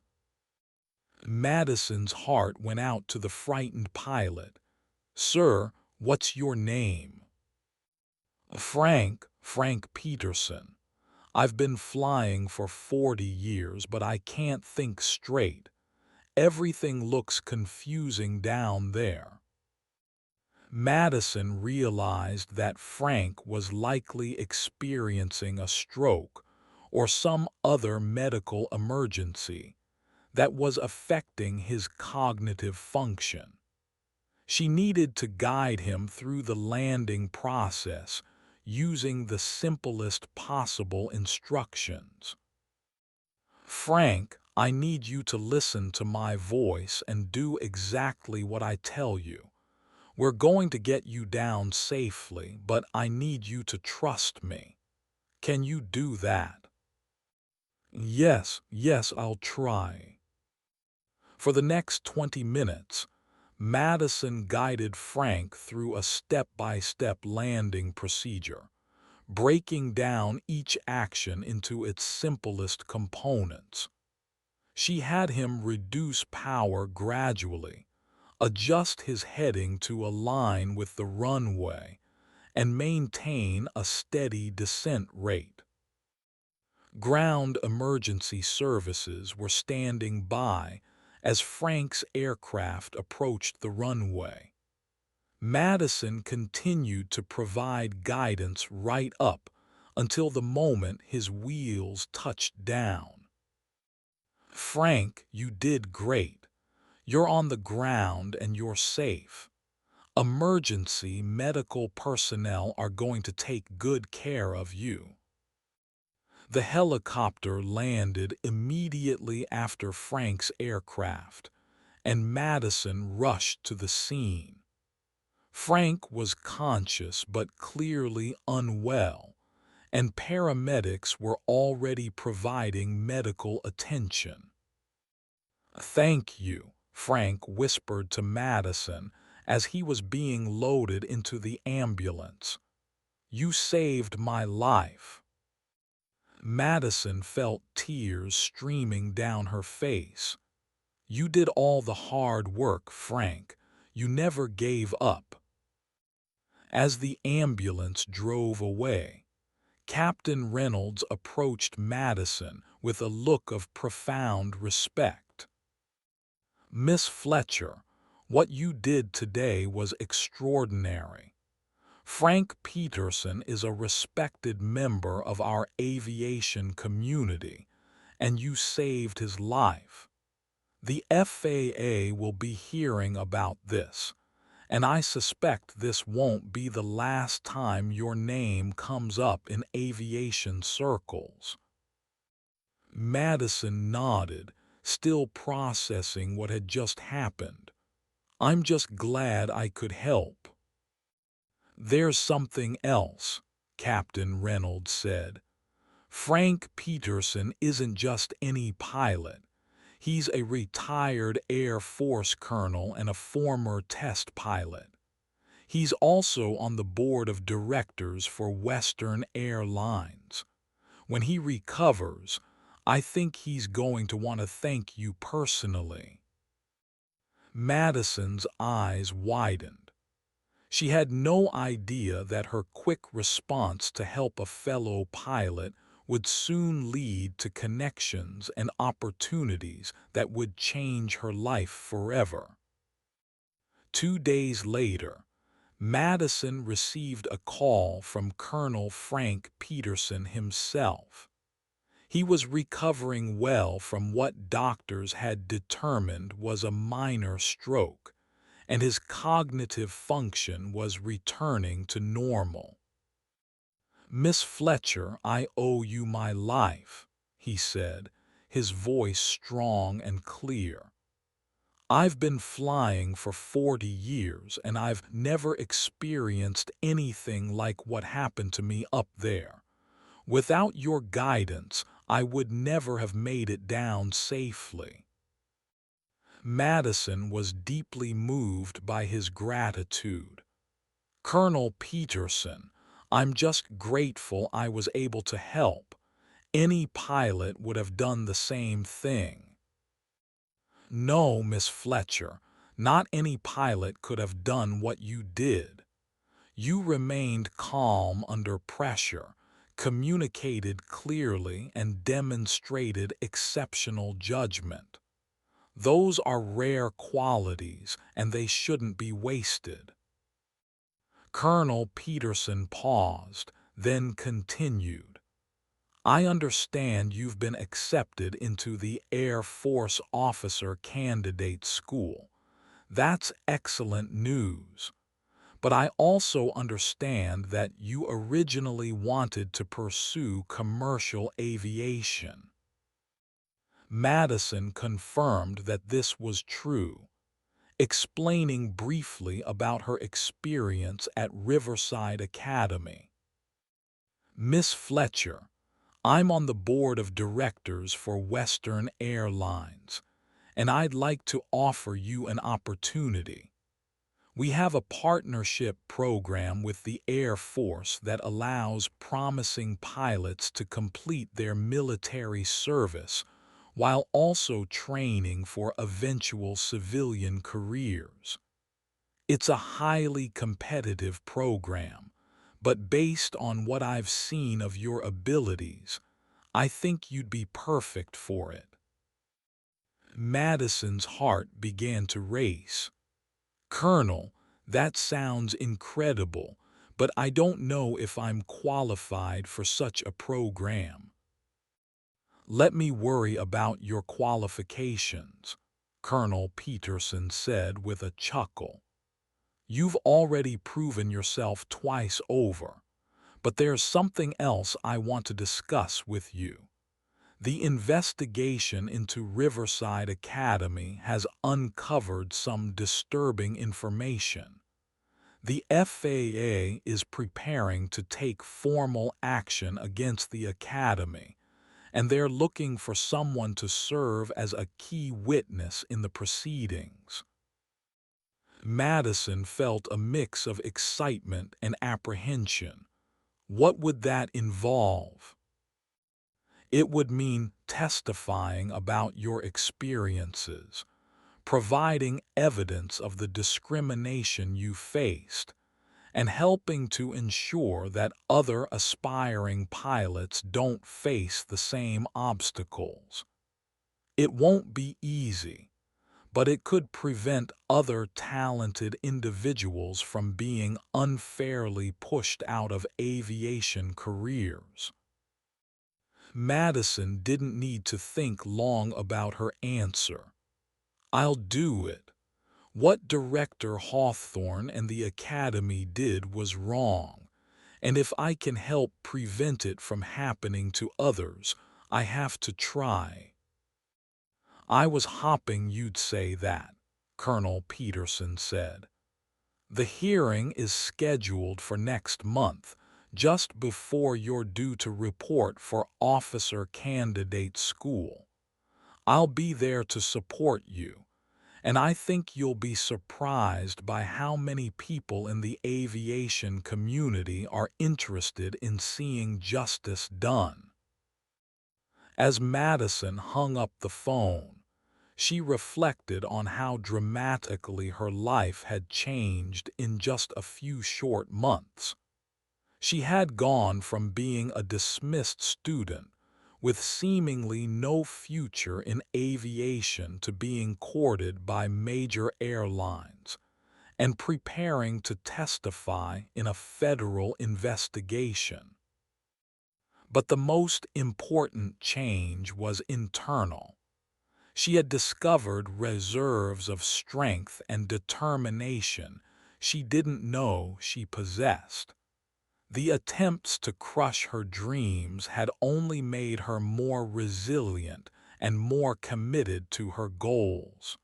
Madison's heart went out to the frightened pilot. Sir, what's your name? Frank Peterson. I've been flying for 40 years, but I can't think straight. Everything looks confusing down there. Madison realized that Frank was likely experiencing a stroke or some other medical emergency that was affecting his cognitive function. She needed to guide him through the landing process using the simplest possible instructions. Frank, I need you to listen to my voice and do exactly what I tell you. We're going to get you down safely, but I need you to trust me. Can you do that? Yes, I'll try. For the next 20 minutes, Madison guided Frank through a step-by-step landing procedure, breaking down each action into its simplest components. She had him reduce power gradually, adjust his heading to align with the runway, and maintain a steady descent rate. Ground emergency services were standing by as Frank's aircraft approached the runway. Madison continued to provide guidance right up until the moment his wheels touched down. Frank, you did great. You're on the ground and you're safe. Emergency medical personnel are going to take good care of you. The helicopter landed immediately after Frank's aircraft, and Madison rushed to the scene. Frank was conscious but clearly unwell, and paramedics were already providing medical attention. Thank you, Frank whispered to Madison as he was being loaded into the ambulance. You saved my life. Madison felt tears streaming down her face. You did all the hard work, Frank. You never gave up. As the ambulance drove away, Captain Reynolds approached Madison with a look of profound respect. Miss Fletcher, what you did today was extraordinary. Frank Peterson is a respected member of our aviation community, and you saved his life. The FAA will be hearing about this, and I suspect this won't be the last time your name comes up in aviation circles. Madison nodded, still processing what had just happened. I'm just glad I could help. There's something else, Captain Reynolds said. Frank Peterson isn't just any pilot. He's a retired Air Force colonel and a former test pilot. He's also on the board of directors for Western Airlines. When he recovers, I think he's going to want to thank you personally." Madison's eyes widened. She had no idea that her quick response to help a fellow pilot would soon lead to connections and opportunities that would change her life forever. 2 days later, Madison received a call from Colonel Frank Peterson himself. He was recovering well from what doctors had determined was a minor stroke, and his cognitive function was returning to normal. "Miss Fletcher, I owe you my life," he said, his voice strong and clear. "I've been flying for 40 years and I've never experienced anything like what happened to me up there. Without your guidance, I would never have made it down safely." Madison was deeply moved by his gratitude. "Colonel Peterson, I'm just grateful I was able to help. Any pilot would have done the same thing." "No, Miss Fletcher, not any pilot could have done what you did. You remained calm under pressure, communicated clearly, and demonstrated exceptional judgment. Those are rare qualities, and they shouldn't be wasted." Colonel Peterson paused, then continued. "I understand you've been accepted into the Air Force Officer Candidate School. That's excellent news. But I also understand that you originally wanted to pursue commercial aviation." Madison confirmed that this was true, explaining briefly about her experience at Riverside Academy. "Miss Fletcher, I'm on the board of directors for Western Airlines, and I'd like to offer you an opportunity. We have a partnership program with the Air Force that allows promising pilots to complete their military service while also training for eventual civilian careers. It's a highly competitive program, but based on what I've seen of your abilities, I think you'd be perfect for it." Madison's heart began to race. "Colonel, that sounds incredible, but I don't know if I'm qualified for such a program." "Let me worry about your qualifications," Colonel Peterson said with a chuckle. "You've already proven yourself twice over, but there's something else I want to discuss with you. The investigation into Riverside Academy has uncovered some disturbing information. The FAA is preparing to take formal action against the Academy, and they're looking for someone to serve as a key witness in the proceedings." Madison felt a mix of excitement and apprehension. What would that involve? "It would mean testifying about your experiences, providing evidence of the discrimination you faced, and helping to ensure that other aspiring pilots don't face the same obstacles. It won't be easy, but it could prevent other talented individuals from being unfairly pushed out of aviation careers." Madison didn't need to think long about her answer. "I'll do it. What Director Hawthorne and the Academy did was wrong, and if I can help prevent it from happening to others, I have to try." "I was hoping you'd say that," Colonel Peterson said. "The hearing is scheduled for next month, just before you're due to report for officer candidate school. I'll be there to support you, and I think you'll be surprised by how many people in the aviation community are interested in seeing justice done." As Madison hung up the phone, she reflected on how dramatically her life had changed in just a few short months. She had gone from being a dismissed student with seemingly no future in aviation to being courted by major airlines and preparing to testify in a federal investigation. But the most important change was internal. She had discovered reserves of strength and determination she didn't know she possessed. The attempts to crush her dreams had only made her more resilient and more committed to her goals.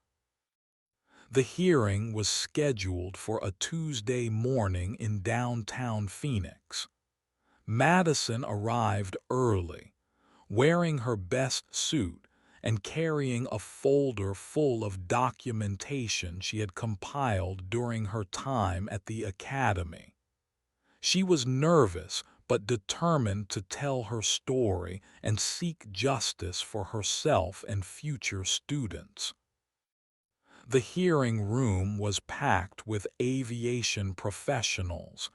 The hearing was scheduled for a Tuesday morning in downtown Phoenix. Madison arrived early, wearing her best suit and carrying a folder full of documentation she had compiled during her time at the academy. She was nervous but determined to tell her story and seek justice for herself and future students. The hearing room was packed with aviation professionals,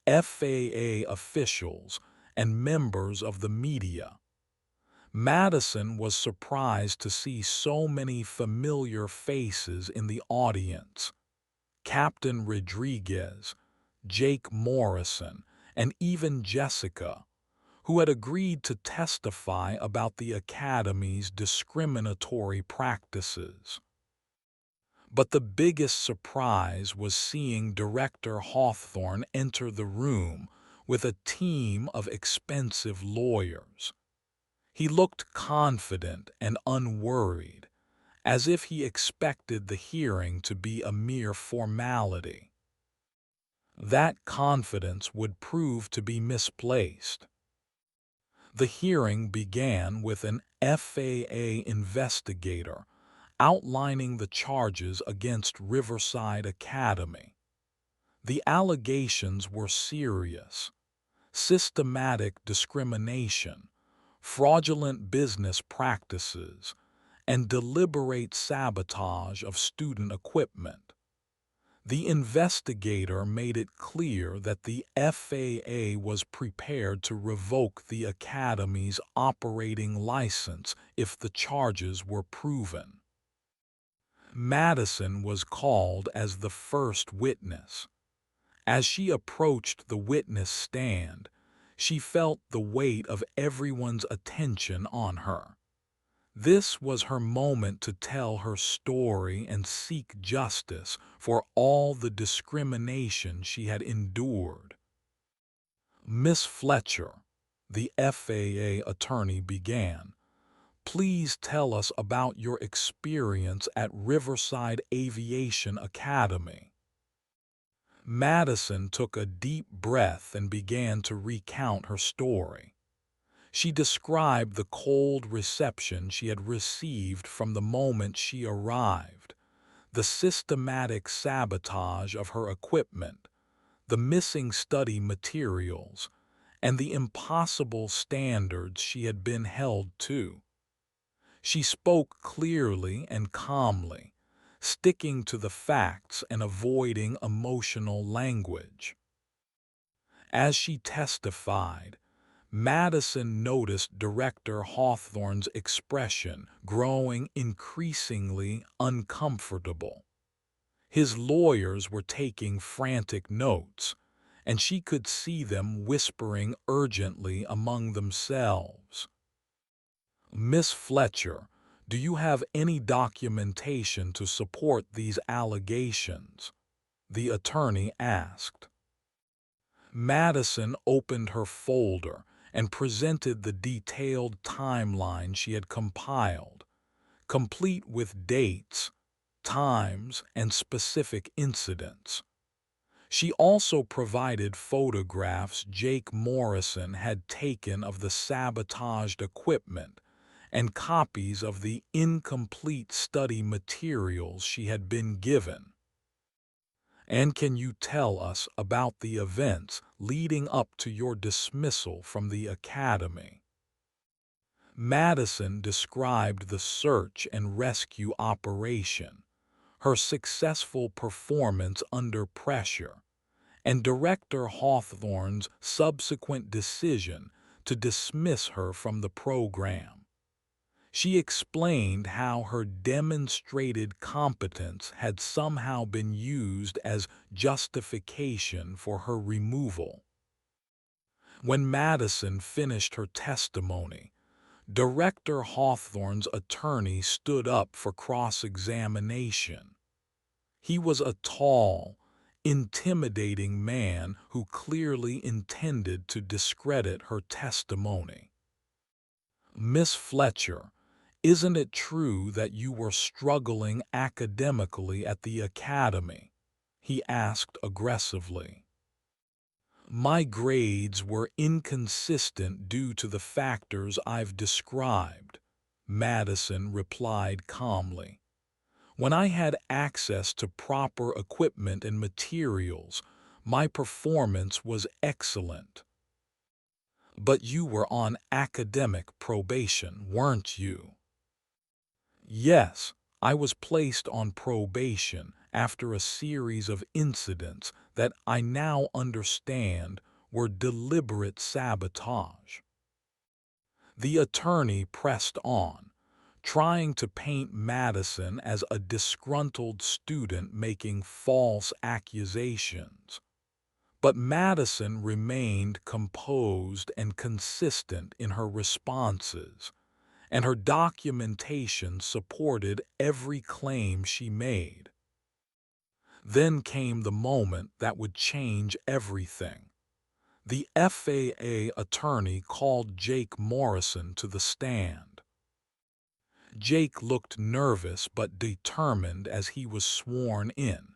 FAA officials, and members of the media. Madison was surprised to see so many familiar faces in the audience. Captain Rodriguez, Jake Morrison, and even Jessica, who had agreed to testify about the Academy's discriminatory practices. But the biggest surprise was seeing Director Hawthorne enter the room with a team of expensive lawyers. He looked confident and unworried, as if he expected the hearing to be a mere formality. That confidence would prove to be misplaced. The hearing began with an FAA investigator outlining the charges against Riverside Academy. The allegations were serious: systematic discrimination, fraudulent business practices, and deliberate sabotage of student equipment. The investigator made it clear that the FAA was prepared to revoke the Academy's operating license if the charges were proven. Madison was called as the first witness. As she approached the witness stand, she felt the weight of everyone's attention on her. This was her moment to tell her story and seek justice for all the discrimination she had endured. "Miss Fletcher," the FAA attorney began, "please tell us about your experience at Riverside Aviation Academy." Madison took a deep breath and began to recount her story. She described the cold reception she had received from the moment she arrived, the systematic sabotage of her equipment, the missing study materials, and the impossible standards she had been held to. She spoke clearly and calmly, sticking to the facts and avoiding emotional language. As she testified, Madison noticed Director Hawthorne's expression growing increasingly uncomfortable. His lawyers were taking frantic notes, and she could see them whispering urgently among themselves. "Miss Fletcher, do you have any documentation to support these allegations?" the attorney asked. Madison opened her folder and presented the detailed timeline she had compiled, complete with dates, times, and specific incidents. She also provided photographs Jake Morrison had taken of the sabotaged equipment and copies of the incomplete study materials she had been given. And can you tell us about the events leading up to your dismissal from the academy? Madison described the search and rescue operation, her successful performance under pressure, and Director Hawthorne's subsequent decision to dismiss her from the program. She explained how her demonstrated competence had somehow been used as justification for her removal. When Madison finished her testimony, Director Hawthorne's attorney stood up for cross-examination. He was a tall, intimidating man who clearly intended to discredit her testimony. Miss Fletcher, isn't it true that you were struggling academically at the academy? He asked aggressively. My grades were inconsistent due to the factors I've described, Madison replied calmly. When I had access to proper equipment and materials, my performance was excellent. But you were on academic probation, weren't you? Yes, I was placed on probation after a series of incidents that I now understand were deliberate sabotage. The attorney pressed on, trying to paint Madison as a disgruntled student making false accusations. But Madison remained composed and consistent in her responses, and her documentation supported every claim she made. Then came the moment that would change everything. The FAA attorney called Jake Morrison to the stand. Jake looked nervous but determined as he was sworn in.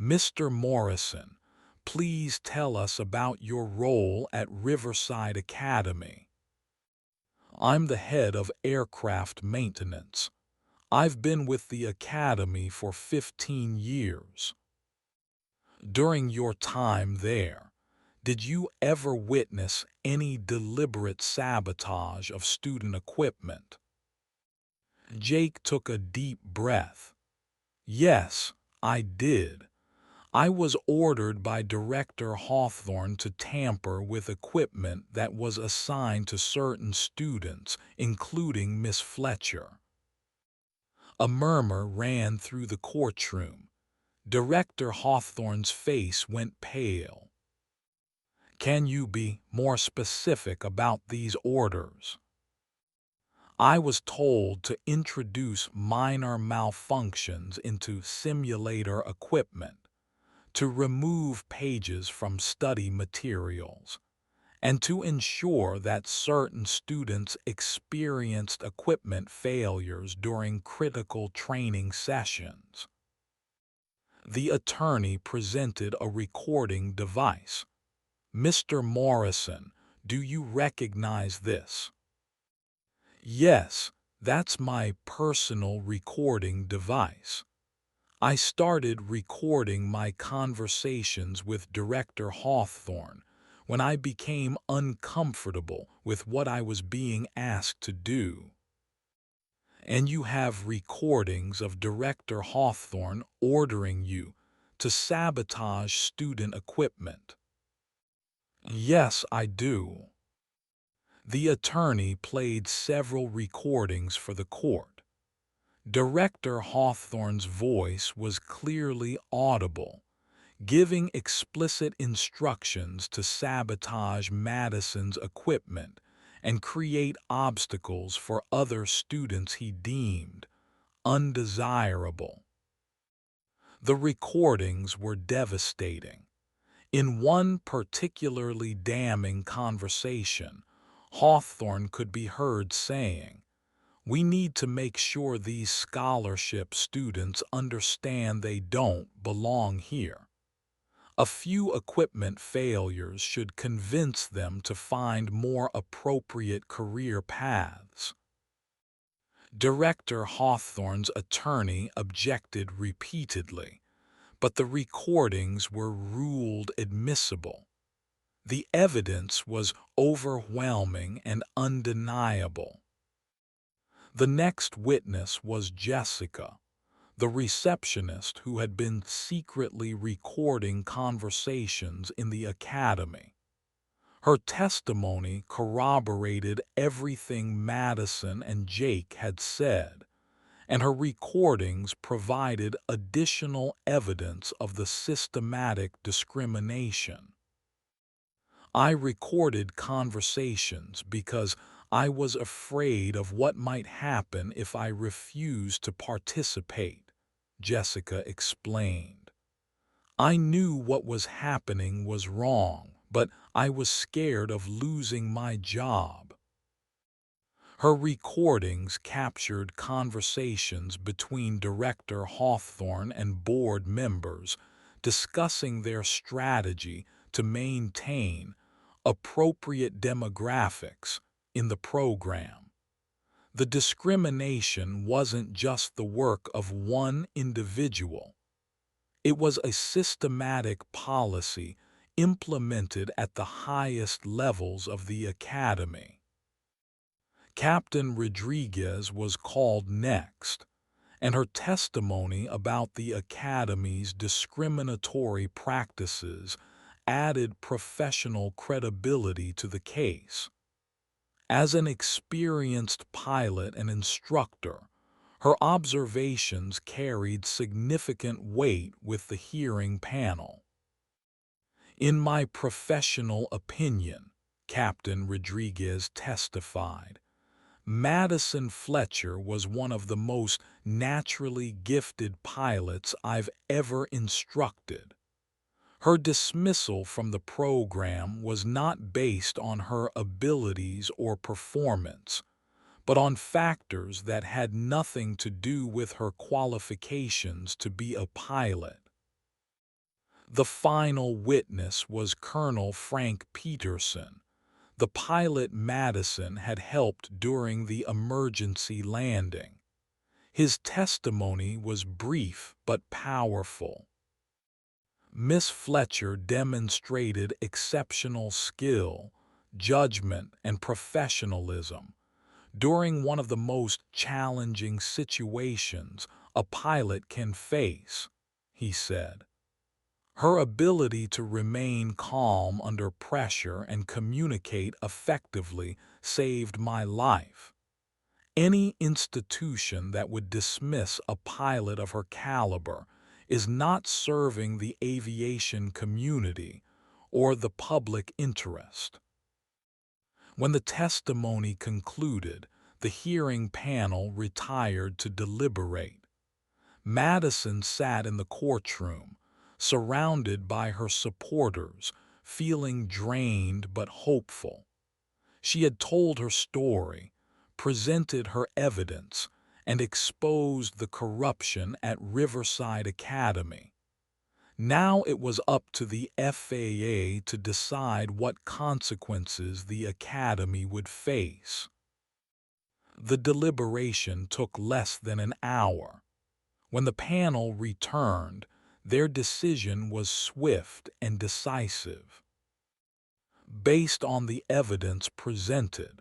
Mr. Morrison, please tell us about your role at Riverside Academy. I'm the head of aircraft maintenance. I've been with the academy for 15 years. During your time there, did you ever witness any deliberate sabotage of student equipment? Jake took a deep breath. Yes, I did. I was ordered by Director Hawthorne to tamper with equipment that was assigned to certain students, including Miss Fletcher. A murmur ran through the courtroom. Director Hawthorne's face went pale. Can you be more specific about these orders? I was told to introduce minor malfunctions into simulator equipment, to remove pages from study materials, and to ensure that certain students experienced equipment failures during critical training sessions. The attorney presented a recording device. Mr. Morrison, do you recognize this? Yes, that's my personal recording device. I started recording my conversations with Director Hawthorne when I became uncomfortable with what I was being asked to do. And you have recordings of Director Hawthorne ordering you to sabotage student equipment. Yes, I do. The attorney played several recordings for the court. Director Hawthorne's voice was clearly audible, giving explicit instructions to sabotage Madison's equipment and create obstacles for other students he deemed undesirable. The recordings were devastating. In one particularly damning conversation, Hawthorne could be heard saying, "We need to make sure these scholarship students understand they don't belong here." A few equipment failures should convince them to find more appropriate career paths. Director Hawthorne's attorney objected repeatedly, but the recordings were ruled admissible. The evidence was overwhelming and undeniable. The next witness was Jessica, the receptionist who had been secretly recording conversations in the academy. Her testimony corroborated everything Madison and Jake had said, and her recordings provided additional evidence of the systematic discrimination. I recorded conversations because I was afraid of what might happen if I refused to participate, Jessica explained. I knew what was happening was wrong, but I was scared of losing my job. Her recordings captured conversations between Director Hawthorne and board members discussing their strategy to maintain appropriate demographics in the program. The discrimination wasn't just the work of one individual. It was a systematic policy implemented at the highest levels of the academy. Captain Rodriguez was called next, and her testimony about the academy's discriminatory practices added professional credibility to the case. As an experienced pilot and instructor, her observations carried significant weight with the hearing panel. In my professional opinion, Captain Rodriguez testified, Madison Fletcher was one of the most naturally gifted pilots I've ever instructed. Her dismissal from the program was not based on her abilities or performance, but on factors that had nothing to do with her qualifications to be a pilot. The final witness was Colonel Frank Peterson, the pilot Madison had helped during the emergency landing. His testimony was brief but powerful. Miss Fletcher demonstrated exceptional skill, judgment, and professionalism during one of the most challenging situations a pilot can face, he said. Her ability to remain calm under pressure and communicate effectively saved my life. Any institution that would dismiss a pilot of her caliber is not serving the aviation community or the public interest. When the testimony concluded, the hearing panel retired to deliberate. Madison sat in the courtroom, surrounded by her supporters, feeling drained but hopeful. She had told her story, presented her evidence, and exposed the corruption at Riverside Academy. Now it was up to the FAA to decide what consequences the Academy would face. The deliberation took less than an hour. When the panel returned, their decision was swift and decisive. Based on the evidence presented,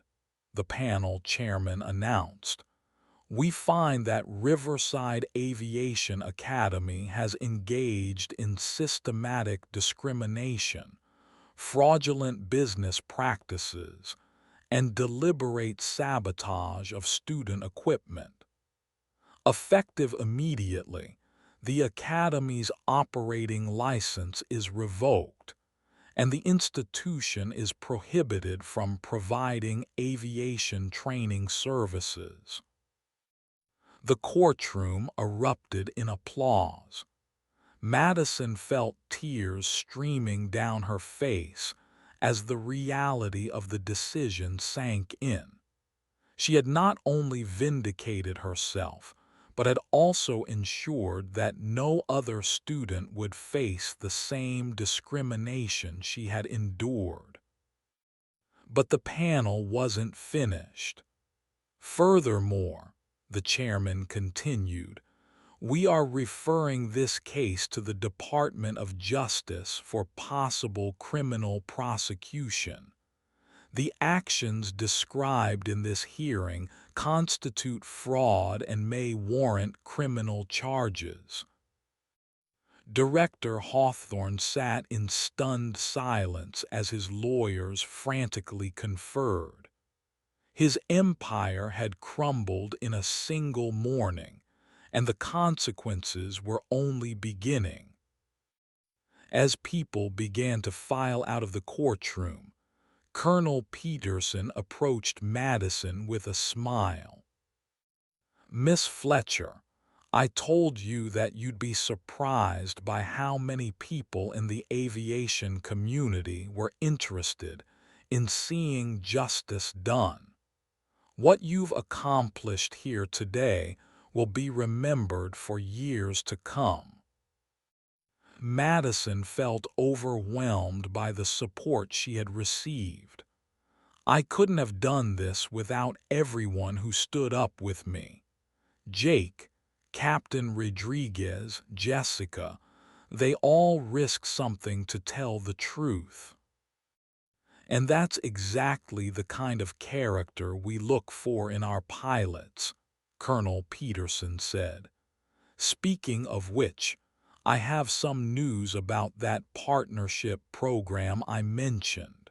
the panel chairman announced, we find that Riverside Aviation Academy has engaged in systematic discrimination, fraudulent business practices, and deliberate sabotage of student equipment. Effective immediately, the Academy's operating license is revoked, and the institution is prohibited from providing aviation training services. The courtroom erupted in applause. Madison felt tears streaming down her face as the reality of the decision sank in. She had not only vindicated herself, but had also ensured that no other student would face the same discrimination she had endured. But the panel wasn't finished. Furthermore, the chairman continued, we are referring this case to the Department of Justice for possible criminal prosecution. The actions described in this hearing constitute fraud and may warrant criminal charges. Director Hawthorne sat in stunned silence as his lawyers frantically conferred. His empire had crumbled in a single morning, and the consequences were only beginning. As people began to file out of the courtroom, Colonel Peterson approached Madison with a smile. Miss Fletcher, I told you that you'd be surprised by how many people in the aviation community were interested in seeing justice done. What you've accomplished here today will be remembered for years to come. Madison felt overwhelmed by the support she had received. I couldn't have done this without everyone who stood up with me. Jake, Captain Rodriguez, Jessica, they all risked something to tell the truth. And that's exactly the kind of character we look for in our pilots, Colonel Peterson said. Speaking of which, I have some news about that partnership program I mentioned.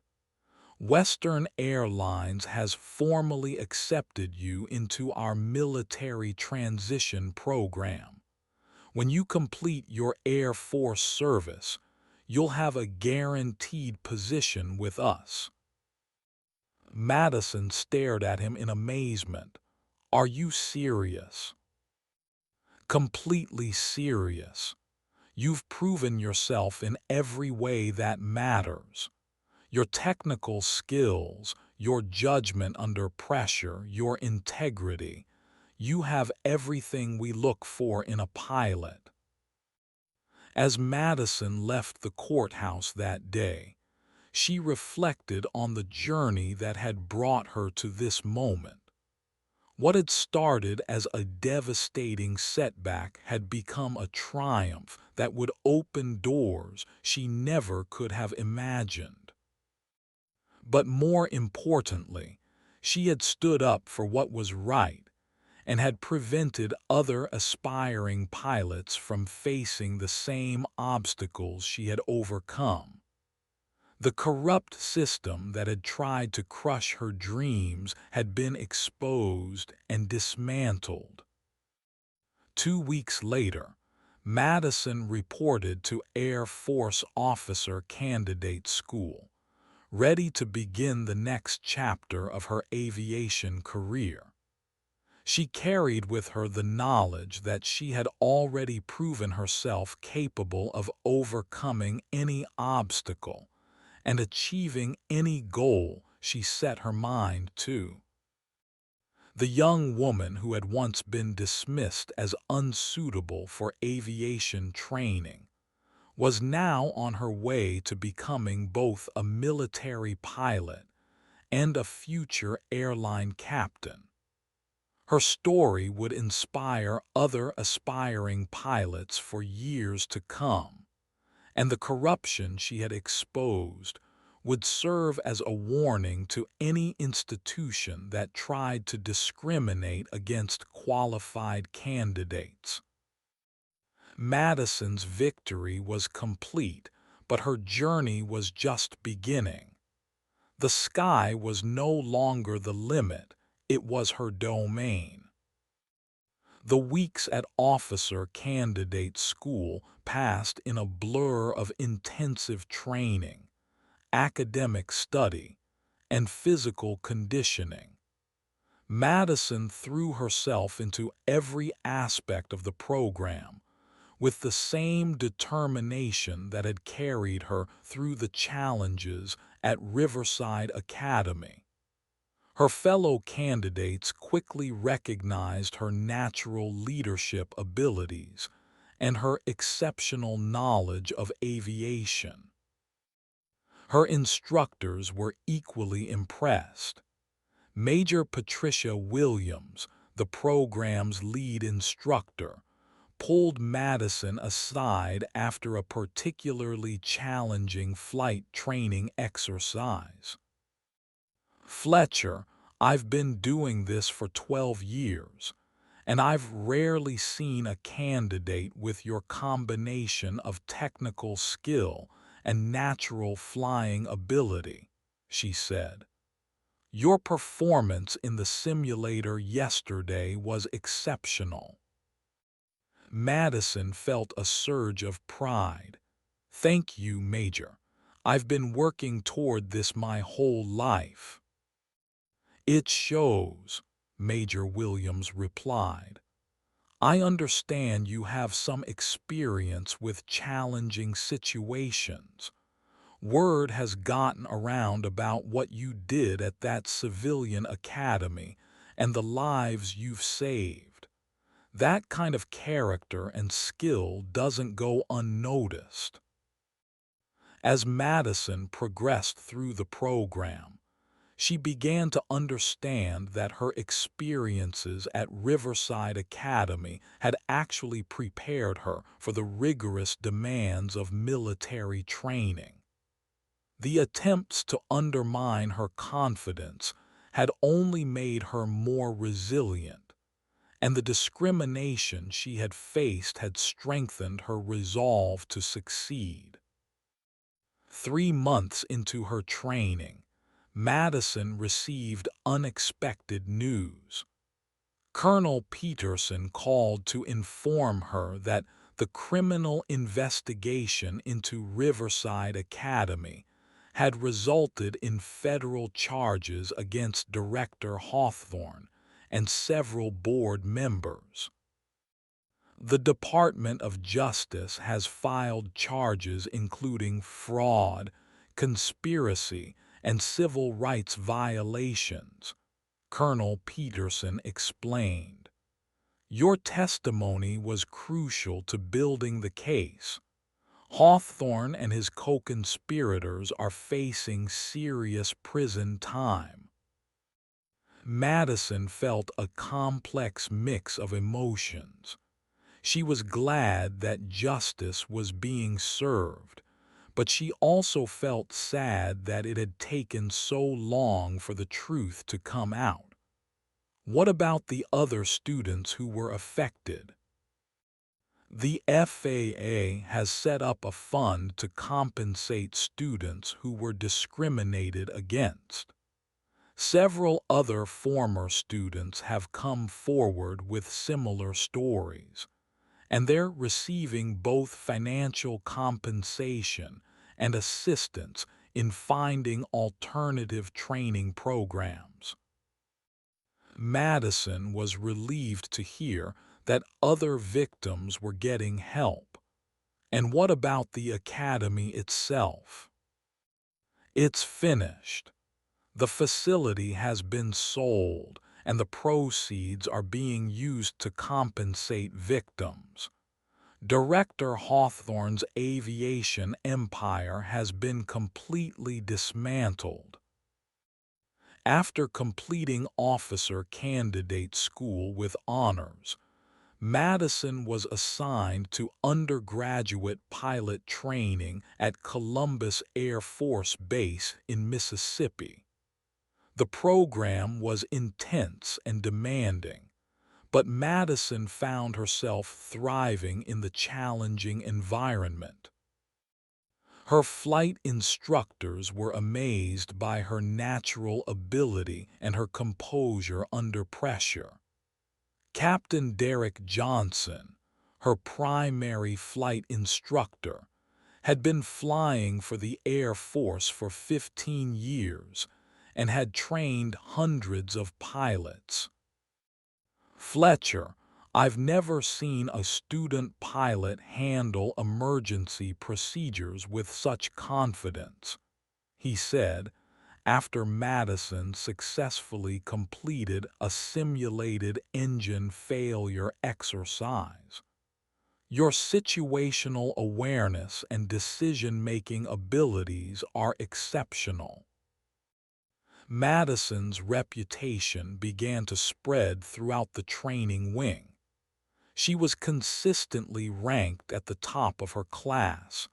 Western Airlines has formally accepted you into our military transition program. When you complete your Air Force service, you'll have a guaranteed position with us. Madison stared at him in amazement. Are you serious? Completely serious. You've proven yourself in every way that matters. Your technical skills, your judgment under pressure, your integrity. You have everything we look for in a pilot. As Madison left the courthouse that day, she reflected on the journey that had brought her to this moment. What had started as a devastating setback had become a triumph that would open doors she never could have imagined. But more importantly, she had stood up for what was right and had prevented other aspiring pilots from facing the same obstacles she had overcome. The corrupt system that had tried to crush her dreams had been exposed and dismantled. 2 weeks later, Madison reported to Air Force Officer Candidate School, ready to begin the next chapter of her aviation career. She carried with her the knowledge that she had already proven herself capable of overcoming any obstacle and achieving any goal she set her mind to. The young woman who had once been dismissed as unsuitable for aviation training was now on her way to becoming both a military pilot and a future airline captain. Her story would inspire other aspiring pilots for years to come, and the corruption she had exposed would serve as a warning to any institution that tried to discriminate against qualified candidates. Madison's victory was complete, but her journey was just beginning. The sky was no longer the limit, it was her domain. The weeks at officer candidate school passed in a blur of intensive training, academic study, and physical conditioning. Madison threw herself into every aspect of the program with the same determination that had carried her through the challenges at Riverside Academy. Her fellow candidates quickly recognized her natural leadership abilities and her exceptional knowledge of aviation. Her instructors were equally impressed. Major Patricia Williams, the program's lead instructor, pulled Madison aside after a particularly challenging flight training exercise. "Fletcher, I've been doing this for 12 years, and I've rarely seen a candidate with your combination of technical skill and natural flying ability," she said. "Your performance in the simulator yesterday was exceptional." Madison felt a surge of pride. "Thank you, Major. I've been working toward this my whole life." "It shows," Major Williams replied. "I understand you have some experience with challenging situations. Word has gotten around about what you did at that civilian academy and the lives you've saved. That kind of character and skill doesn't go unnoticed." As Madison progressed through the program, she began to understand that her experiences at Riverside Academy had actually prepared her for the rigorous demands of military training. The attempts to undermine her confidence had only made her more resilient, and the discrimination she had faced had strengthened her resolve to succeed. 3 months into her training, Madison received unexpected news. Colonel Peterson called to inform her that the criminal investigation into Riverside Academy had resulted in federal charges against Director Hawthorne and several board members. "The Department of Justice has filed charges including fraud, conspiracy, and civil rights violations," Colonel Peterson explained. "Your testimony was crucial to building the case. Hawthorne and his co-conspirators are facing serious prison time." Madison felt a complex mix of emotions. She was glad that justice was being served, but she also felt sad that it had taken so long for the truth to come out. What about the other students who were affected? "The FAA has set up a fund to compensate students who were discriminated against. Several other former students have come forward with similar stories, and they're receiving both financial compensation and assistance in finding alternative training programs." Madison was relieved to hear that other victims were getting help. "And what about the academy itself?" "It's finished. The facility has been sold, and the proceeds are being used to compensate victims. Director Hawthorne's aviation empire has been completely dismantled." After completing officer candidate school with honors, Madison was assigned to undergraduate pilot training at Columbus Air Force Base in Mississippi. The program was intense and demanding, but Madison found herself thriving in the challenging environment. Her flight instructors were amazed by her natural ability and her composure under pressure. Captain Derek Johnson, her primary flight instructor, had been flying for the Air Force for 15 years and had trained hundreds of pilots. "Fletcher, I've never seen a student pilot handle emergency procedures with such confidence," he said, after Madison successfully completed a simulated engine failure exercise. Your situational awareness and decision-making abilities are exceptional. Madison's reputation began to spread throughout the training wing. She was consistently ranked at the top of her class,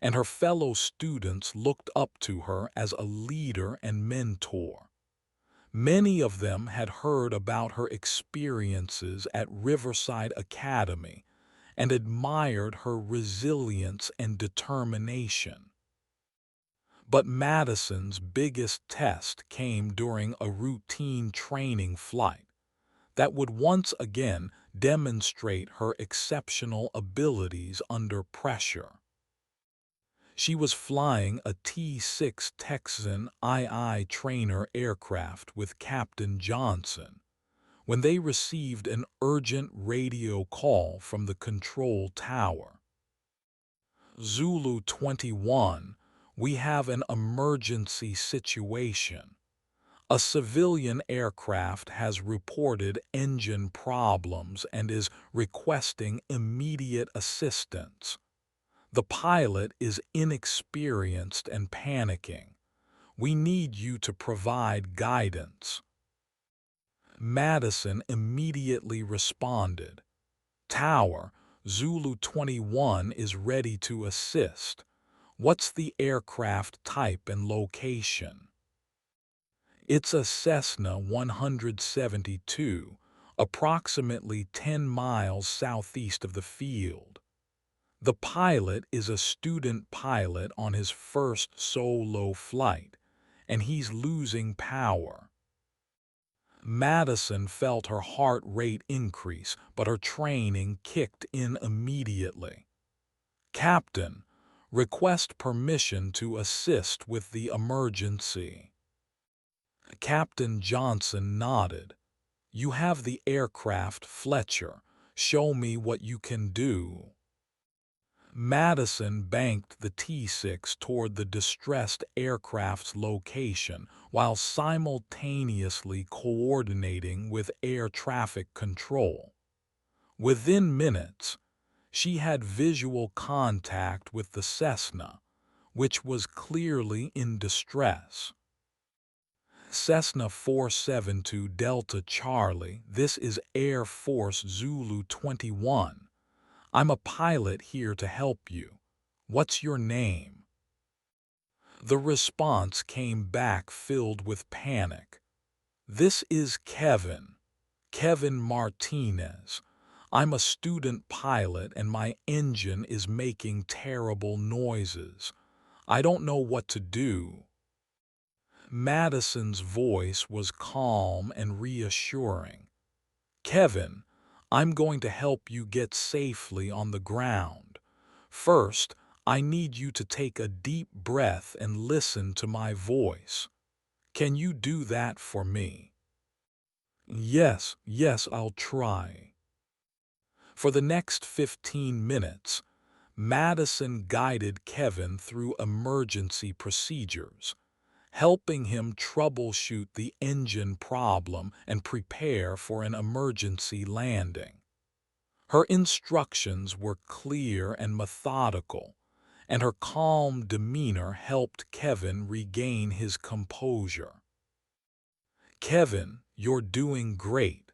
and her fellow students looked up to her as a leader and mentor. Many of them had heard about her experiences at Riverside Academy and admired her resilience and determination. But Madison's biggest test came during a routine training flight that would once again demonstrate her exceptional abilities under pressure. She was flying a T-6 Texan II trainer aircraft with Captain Johnson when they received an urgent radio call from the control tower. Zulu 21, we have an emergency situation. A civilian aircraft has reported engine problems and is requesting immediate assistance. The pilot is inexperienced and panicking. We need you to provide guidance. Madison immediately responded. Tower, Zulu 21 is ready to assist. What's the aircraft type and location? It's a Cessna 172, approximately 10 miles southeast of the field. The pilot is a student pilot on his first solo flight, and he's losing power. Madison felt her heart rate increase, but her training kicked in immediately. Captain, request permission to assist with the emergency. Captain Johnson nodded. You have the aircraft, Fletcher. Show me what you can do. Madison banked the T-6 toward the distressed aircraft's location while simultaneously coordinating with air traffic control. Within minutes, she had visual contact with the Cessna, which was clearly in distress. Cessna 472 Delta Charlie, this is Air Force Zulu 21. I'm a pilot here to help you. What's your name? The response came back filled with panic. This is Kevin. Kevin Martinez. I'm a student pilot and my engine is making terrible noises. I don't know what to do. Madison's voice was calm and reassuring. Kevin, I'm going to help you get safely on the ground. First, I need you to take a deep breath and listen to my voice. Can you do that for me? Yes, I'll try. For the next 15 minutes, Madison guided Kevin through emergency procedures, helping him troubleshoot the engine problem and prepare for an emergency landing. Her instructions were clear and methodical, and her calm demeanor helped Kevin regain his composure. Kevin, you're doing great.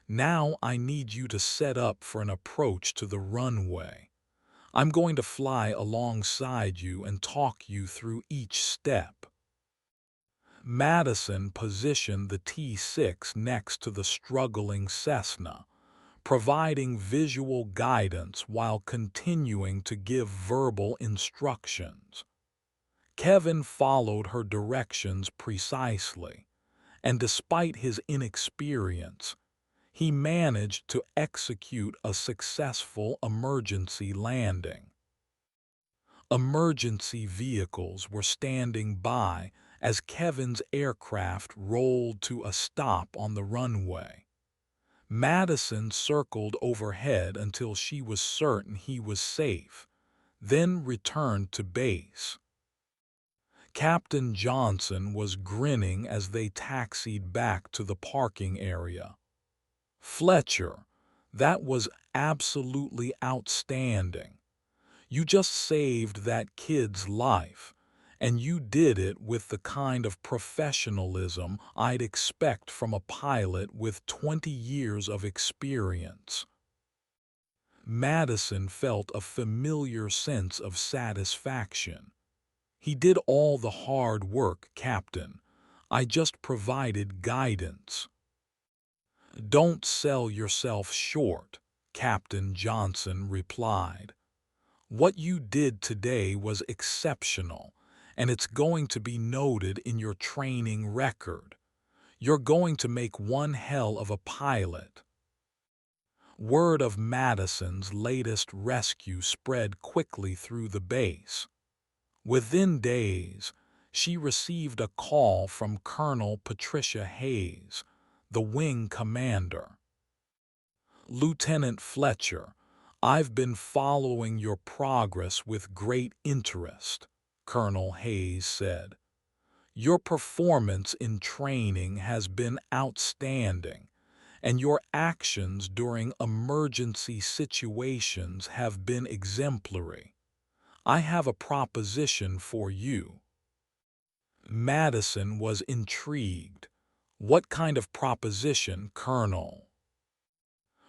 Now I need you to set up for an approach to the runway. I'm going to fly alongside you and talk you through each step. Madison positioned the T-6 next to the struggling Cessna, providing visual guidance while continuing to give verbal instructions. Kevin followed her directions precisely, and despite his inexperience, he managed to execute a successful emergency landing. Emergency vehicles were standing by as Kevin's aircraft rolled to a stop on the runway. Madison circled overhead until she was certain he was safe, then returned to base. Captain Johnson was grinning as they taxied back to the parking area. Fletcher, that was absolutely outstanding. You just saved that kid's life, and you did it with the kind of professionalism I'd expect from a pilot with 20 years of experience. Madison felt a familiar sense of satisfaction. He did all the hard work, Captain. I just provided guidance. Don't sell yourself short, Captain Johnson replied. What you did today was exceptional, and it's going to be noted in your training record. You're going to make one hell of a pilot. Word of Madison's latest rescue spread quickly through the base. Within days, she received a call from Colonel Patricia Hayes, the wing commander. Lieutenant Fletcher, I've been following your progress with great interest, Colonel Hayes said. Your performance in training has been outstanding, and your actions during emergency situations have been exemplary. I have a proposition for you. Madison was intrigued. What kind of proposition, Colonel?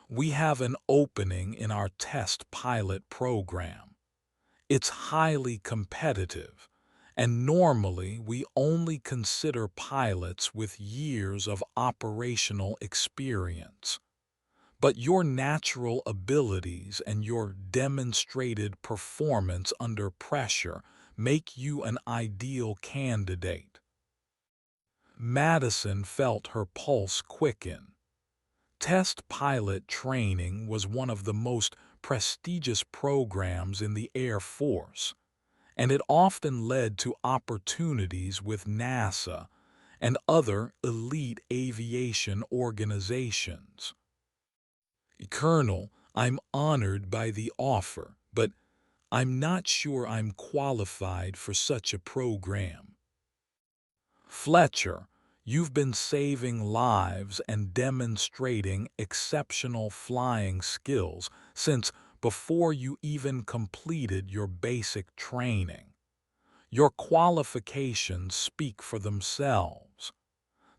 We have an opening in our test pilot program. It's highly competitive, and normally we only consider pilots with years of operational experience. But your natural abilities and your demonstrated performance under pressure make you an ideal candidate. Madison felt her pulse quicken. Test pilot training was one of the most prestigious programs in the Air Force, and it often led to opportunities with NASA and other elite aviation organizations. Colonel, I'm honored by the offer, but I'm not sure I'm qualified for such a program. Fletcher, you've been saving lives and demonstrating exceptional flying skills since before you even completed your basic training. Your qualifications speak for themselves.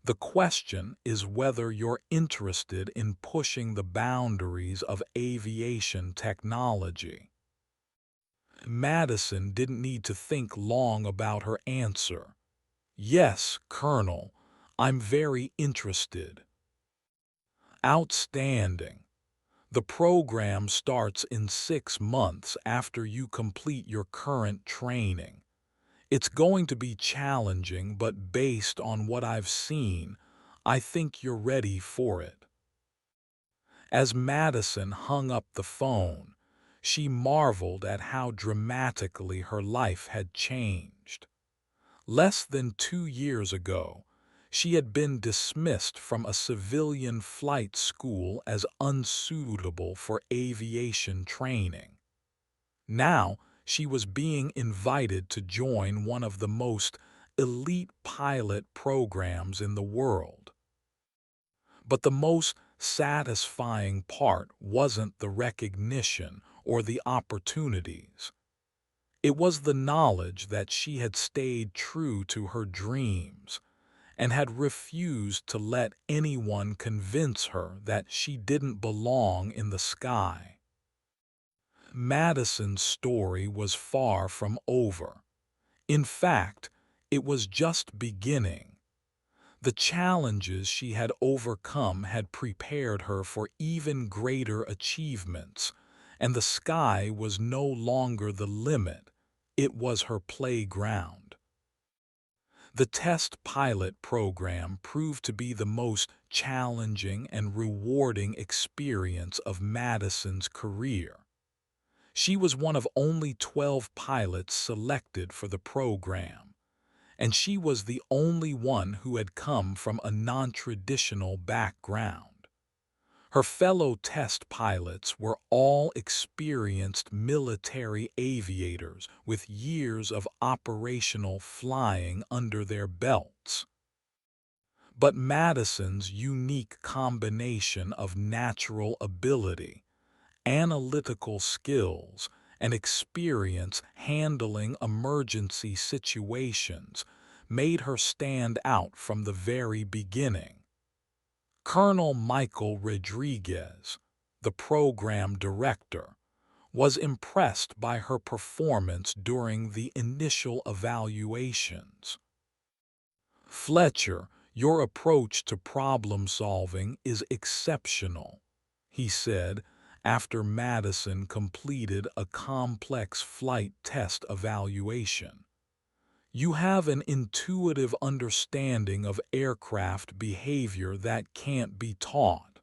The question is whether you're interested in pushing the boundaries of aviation technology. Madison didn't need to think long about her answer. Yes, Colonel, I'm very interested. Outstanding. The program starts in 6 months after you complete your current training. It's going to be challenging, but based on what I've seen, I think you're ready for it. As Madison hung up the phone, she marveled at how dramatically her life had changed. Less than 2 years ago, she had been dismissed from a civilian flight school as unsuitable for aviation training. Now, she was being invited to join one of the most elite pilot programs in the world. But the most satisfying part wasn't the recognition or the opportunities. It was the knowledge that she had stayed true to her dreams and had refused to let anyone convince her that she didn't belong in the sky. Madison's story was far from over. In fact, it was just beginning. The challenges she had overcome had prepared her for even greater achievements, and the sky was no longer the limit, it was her playground. The test pilot program proved to be the most challenging and rewarding experience of Madison's career. She was one of only 12 pilots selected for the program, and she was the only one who had come from a non-traditional background. Her fellow test pilots were all experienced military aviators with years of operational flying under their belts. But Madison's unique combination of natural ability, analytical skills, and experience handling emergency situations made her stand out from the very beginning. Colonel Michael Rodriguez, the program director, was impressed by her performance during the initial evaluations. "Fletcher, your approach to problem solving is exceptional," he said after Madison completed a complex flight test evaluation. "You have an intuitive understanding of aircraft behavior that can't be taught."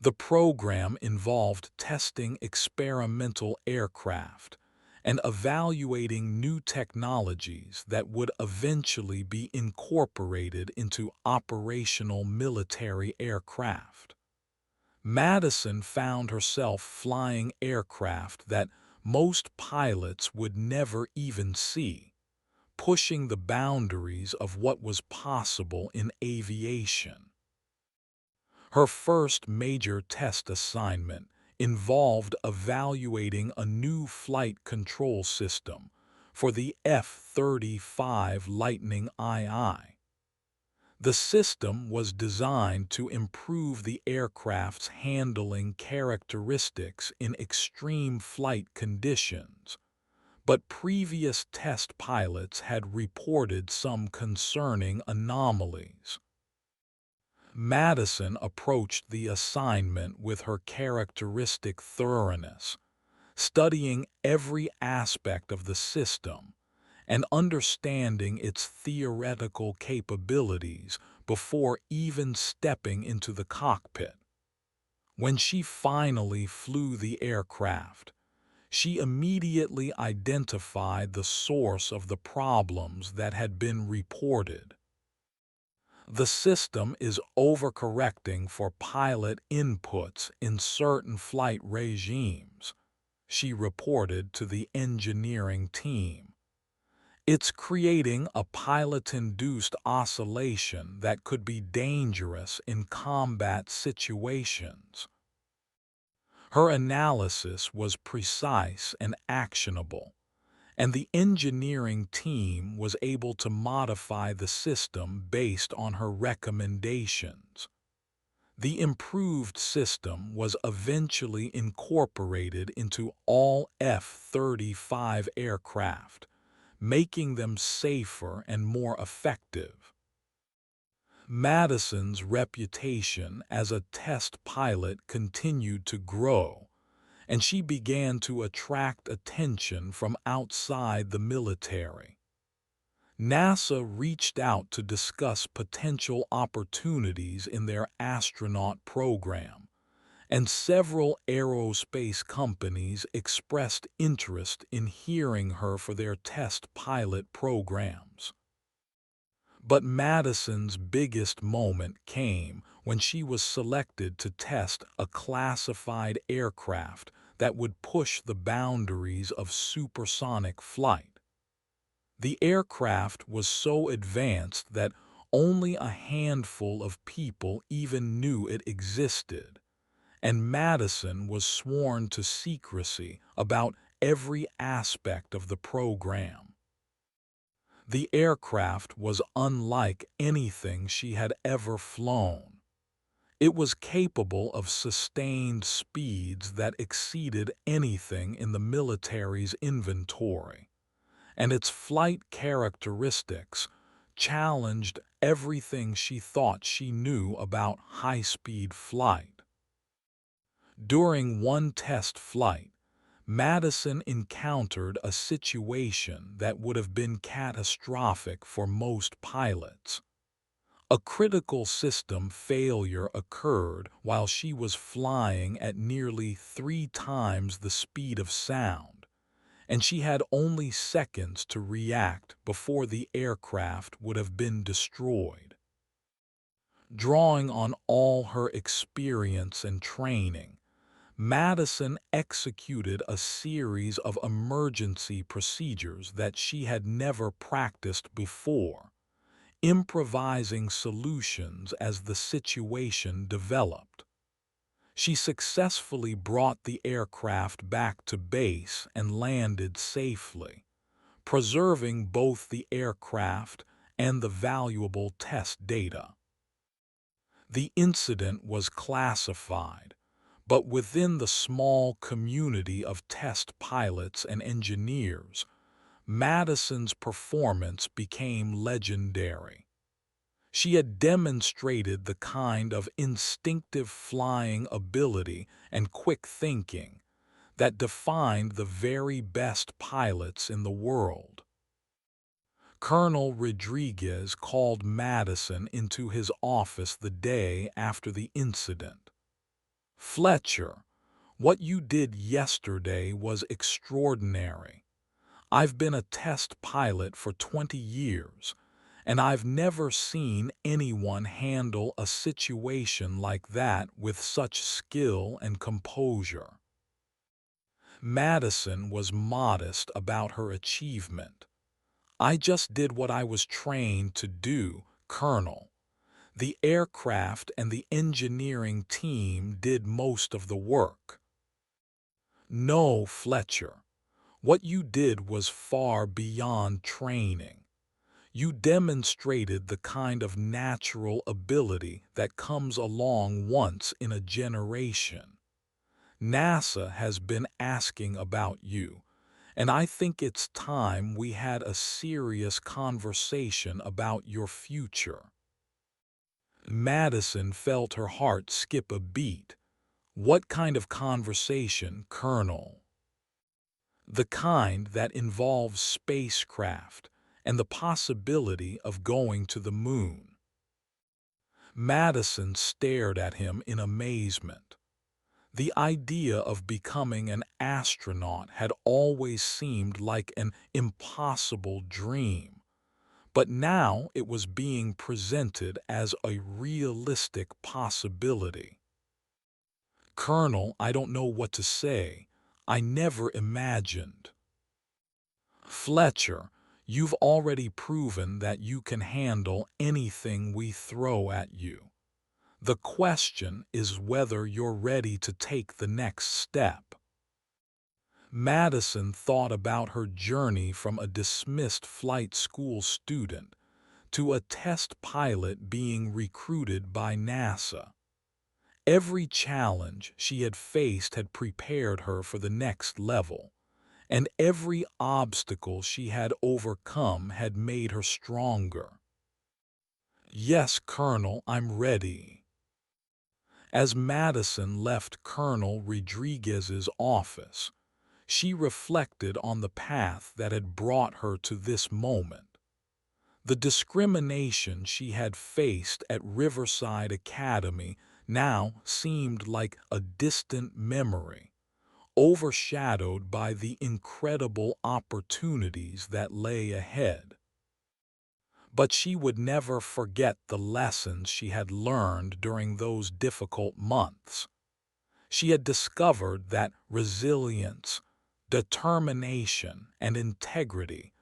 The program involved testing experimental aircraft and evaluating new technologies that would eventually be incorporated into operational military aircraft. Madison found herself flying aircraft that most pilots would never even see, pushing the boundaries of what was possible in aviation. Her first major test assignment involved evaluating a new flight control system for the F-35 Lightning II. The system was designed to improve the aircraft's handling characteristics in extreme flight conditions, but previous test pilots had reported some concerning anomalies. Madison approached the assignment with her characteristic thoroughness, studying every aspect of the system and understanding its theoretical capabilities before even stepping into the cockpit. When she finally flew the aircraft, she immediately identified the source of the problems that had been reported. "The system is overcorrecting for pilot inputs in certain flight regimes," she reported to the engineering team. "It's creating a pilot-induced oscillation that could be dangerous in combat situations." Her analysis was precise and actionable, and the engineering team was able to modify the system based on her recommendations. The improved system was eventually incorporated into all F-35 aircraft, making them safer and more effective. Madison's reputation as a test pilot continued to grow, and she began to attract attention from outside the military. NASA reached out to discuss potential opportunities in their astronaut program, and several aerospace companies expressed interest in hiring her for their test pilot programs. But Madison's biggest moment came when she was selected to test a classified aircraft that would push the boundaries of supersonic flight. The aircraft was so advanced that only a handful of people even knew it existed, and Madison was sworn to secrecy about every aspect of the program. The aircraft was unlike anything she had ever flown. It was capable of sustained speeds that exceeded anything in the military's inventory, and its flight characteristics challenged everything she thought she knew about high-speed flight. During one test flight, Madison encountered a situation that would have been catastrophic for most pilots. A critical system failure occurred while she was flying at nearly 3 times the speed of sound, and she had only seconds to react before the aircraft would have been destroyed. Drawing on all her experience and training, Madison executed a series of emergency procedures that she had never practiced before, improvising solutions as the situation developed. She successfully brought the aircraft back to base and landed safely, preserving both the aircraft and the valuable test data. The incident was classified, but within the small community of test pilots and engineers, Madison's performance became legendary. She had demonstrated the kind of instinctive flying ability and quick thinking that defined the very best pilots in the world. Colonel Rodriguez called Madison into his office the day after the incident. "Fletcher, what you did yesterday was extraordinary. I've been a test pilot for 20 years, and I've never seen anyone handle a situation like that with such skill and composure." Madison was modest about her achievement. "I just did what I was trained to do, Colonel. The aircraft and the engineering team did most of the work." "No, Fletcher. What you did was far beyond training. You demonstrated the kind of natural ability that comes along once in a generation. NASA has been asking about you, and I think it's time we had a serious conversation about your future." Madison felt her heart skip a beat. "What kind of conversation, Colonel?" "The kind that involves spacecraft and the possibility of going to the moon." Madison stared at him in amazement. The idea of becoming an astronaut had always seemed like an impossible dream, but now it was being presented as a realistic possibility. "Colonel, I don't know what to say. I never imagined." "Fletcher, you've already proven that you can handle anything we throw at you. The question is whether you're ready to take the next step." Madison thought about her journey from a dismissed flight school student to a test pilot being recruited by NASA. Every challenge she had faced had prepared her for the next level, and every obstacle she had overcome had made her stronger. "Yes, Colonel, I'm ready." As Madison left Colonel Rodriguez's office, she reflected on the path that had brought her to this moment. The discrimination she had faced at Riverside Academy now seemed like a distant memory, overshadowed by the incredible opportunities that lay ahead. But she would never forget the lessons she had learned during those difficult months. She had discovered that resilience, determination, and integrity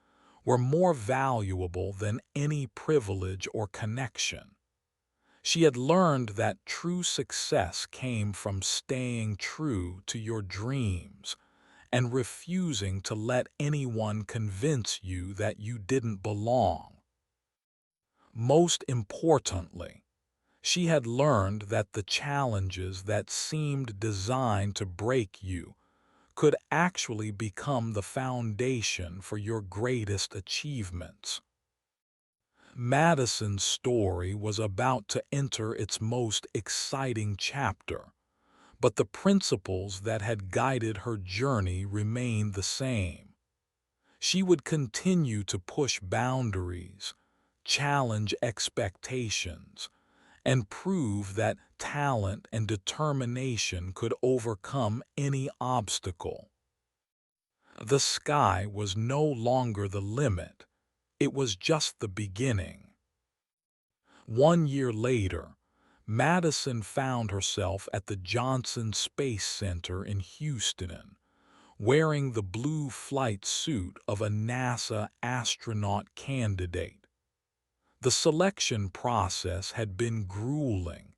were more valuable than any privilege or connection. She had learned that true success came from staying true to your dreams and refusing to let anyone convince you that you didn't belong. Most importantly, she had learned that the challenges that seemed designed to break you could actually become the foundation for your greatest achievements. Madison's story was about to enter its most exciting chapter, but the principles that had guided her journey remained the same. She would continue to push boundaries, challenge expectations, and prove that talent and determination could overcome any obstacle. The sky was no longer the limit, it was just the beginning. 1 year later, Madison found herself at the Johnson Space Center in Houston, wearing the blue flight suit of a NASA astronaut candidate. The selection process had been grueling,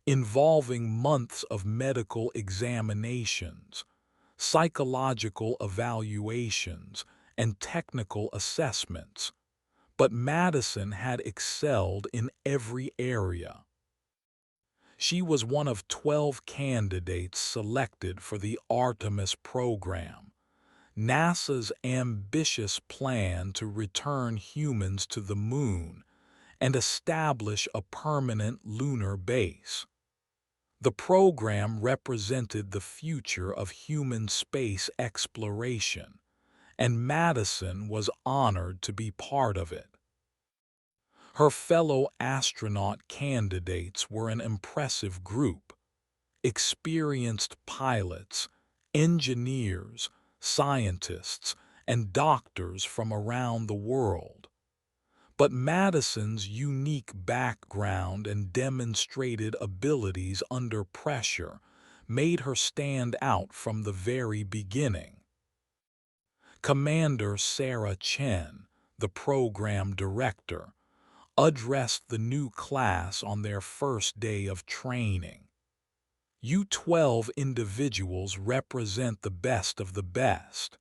involving months of medical examinations, psychological evaluations, and technical assessments. But Madison had excelled in every area. She was one of 12 candidates selected for the Artemis program, NASA's ambitious plan to return humans to the moon and establish a permanent lunar base. The program represented the future of human space exploration, and Madison was honored to be part of it. Her fellow astronaut candidates were an impressive group: experienced pilots, engineers, scientists, and doctors from around the world. But Madison's unique background and demonstrated abilities under pressure made her stand out from the very beginning. Commander Sarah Chen, the program director, addressed the new class on their first day of training. "You 12 individuals represent the best of the best.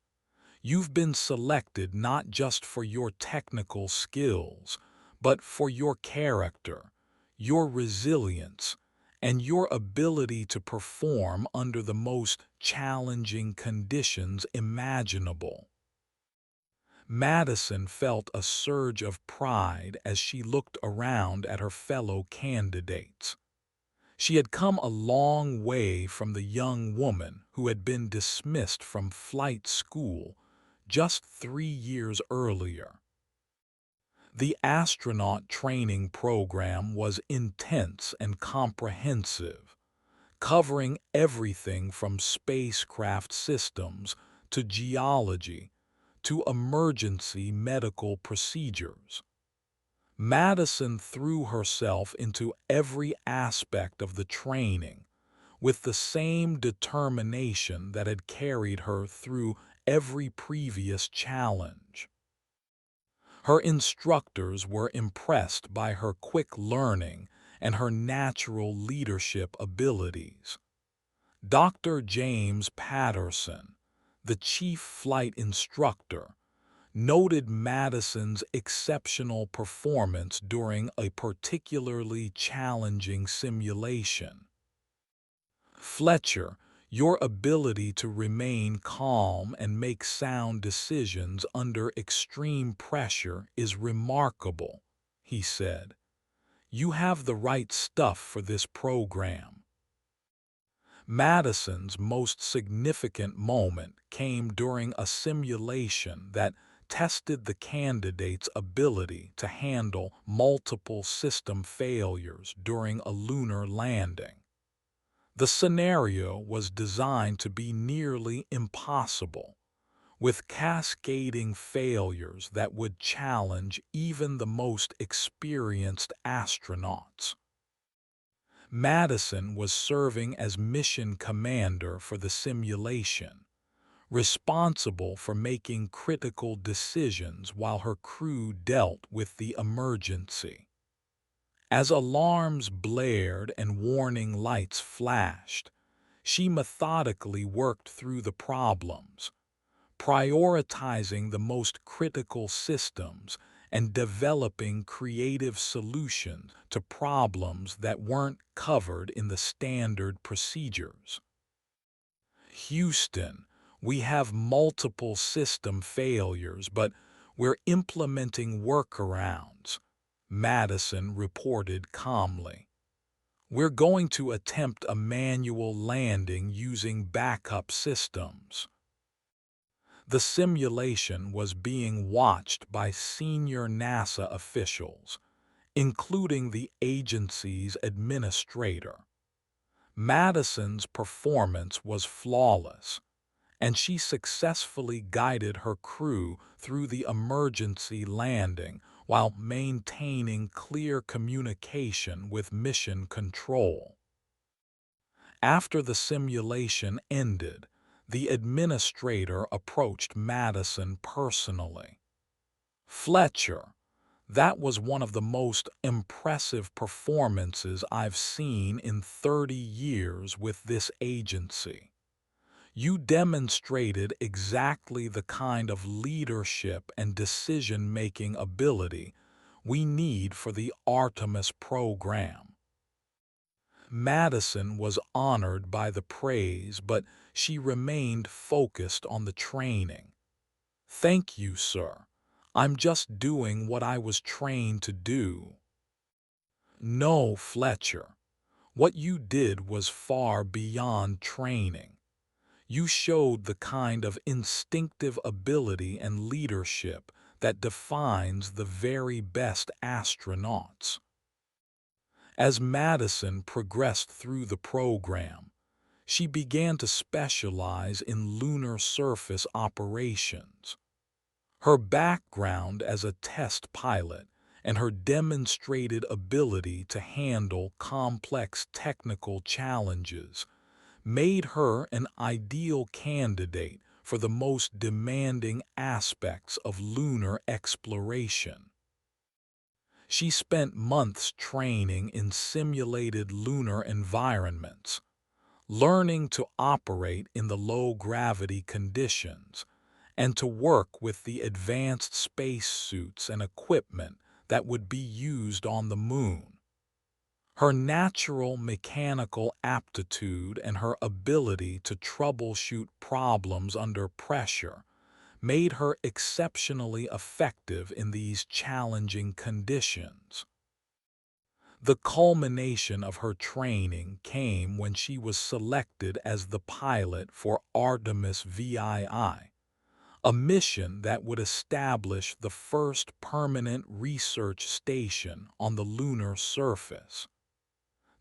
You've been selected not just for your technical skills, but for your character, your resilience, and your ability to perform under the most challenging conditions imaginable." Madison felt a surge of pride as she looked around at her fellow candidates. She had come a long way from the young woman who had been dismissed from flight school just 3 years earlier. The astronaut training program was intense and comprehensive, covering everything from spacecraft systems to geology to emergency medical procedures. Madison threw herself into every aspect of the training with the same determination that had carried her through every previous challenge. Her instructors were impressed by her quick learning and her natural leadership abilities. Dr. James Patterson, the chief flight instructor, noted Madison's exceptional performance during a particularly challenging simulation. "Fletcher, your ability to remain calm and make sound decisions under extreme pressure is remarkable," he said. "You have the right stuff for this program." Madison's most significant moment came during a simulation that tested the candidate's ability to handle multiple system failures during a lunar landing. The scenario was designed to be nearly impossible, with cascading failures that would challenge even the most experienced astronauts. Madison was serving as mission commander for the simulation, responsible for making critical decisions while her crew dealt with the emergency. As alarms blared and warning lights flashed, she methodically worked through the problems, prioritizing the most critical systems and developing creative solutions to problems that weren't covered in the standard procedures. "Houston, we have multiple system failures, but we're implementing workarounds," Madison reported calmly. "We're going to attempt a manual landing using backup systems." The simulation was being watched by senior NASA officials, including the agency's administrator. Madison's performance was flawless, and she successfully guided her crew through the emergency landing while maintaining clear communication with mission control. After the simulation ended, the administrator approached Madison personally. "Fletcher, that was one of the most impressive performances I've seen in 30 years with this agency. You demonstrated exactly the kind of leadership and decision-making ability we need for the Artemis program." Madison was honored by the praise, but she remained focused on the training. "Thank you, sir. I'm just doing what I was trained to do." "No, Fletcher. What you did was far beyond training. You showed the kind of instinctive ability and leadership that defines the very best astronauts." As Madison progressed through the program, she began to specialize in lunar surface operations. Her background as a test pilot and her demonstrated ability to handle complex technical challenges made her an ideal candidate for the most demanding aspects of lunar exploration. She spent months training in simulated lunar environments, learning to operate in the low-gravity conditions and to work with the advanced spacesuits and equipment that would be used on the Moon. Her natural mechanical aptitude and her ability to troubleshoot problems under pressure made her exceptionally effective in these challenging conditions. The culmination of her training came when she was selected as the pilot for Artemis VII, a mission that would establish the first permanent research station on the lunar surface.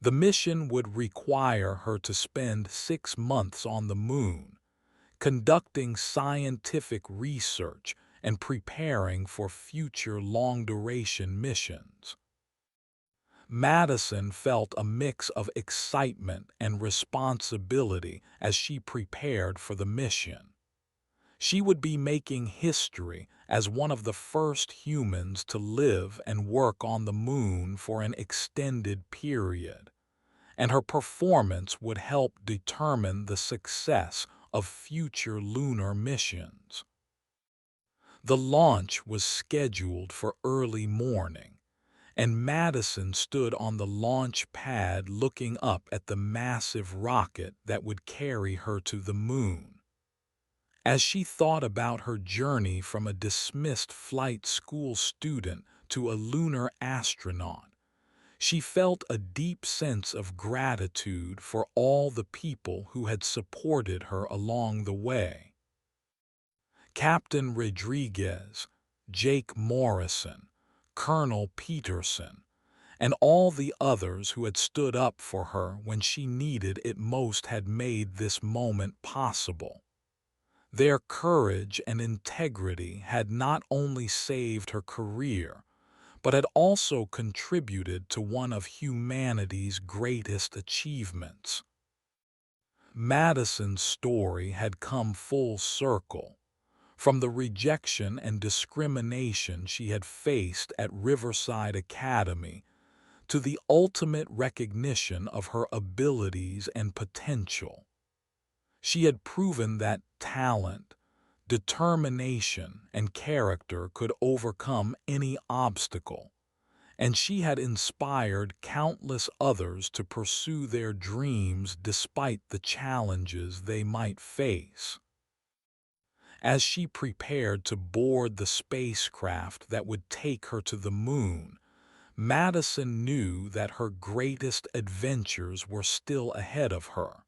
The mission would require her to spend 6 months on the Moon, conducting scientific research and preparing for future long-duration missions. Madison felt a mix of excitement and responsibility as she prepared for the mission. She would be making history as one of the first humans to live and work on the Moon for an extended period, and her performance would help determine the success of future lunar missions. The launch was scheduled for early morning, and Madison stood on the launch pad looking up at the massive rocket that would carry her to the Moon. As she thought about her journey from a dismissed flight school student to a lunar astronaut, she felt a deep sense of gratitude for all the people who had supported her along the way. Captain Rodriguez, Jake Morrison, Colonel Peterson, and all the others who had stood up for her when she needed it most had made this moment possible. Their courage and integrity had not only saved her career, but had also contributed to one of humanity's greatest achievements. Madison's story had come full circle. From the rejection and discrimination she had faced at Riverside Academy to the ultimate recognition of her abilities and potential. She had proven that talent, determination, and character could overcome any obstacle, and she had inspired countless others to pursue their dreams despite the challenges they might face. As she prepared to board the spacecraft that would take her to the Moon, Madison knew that her greatest adventures were still ahead of her.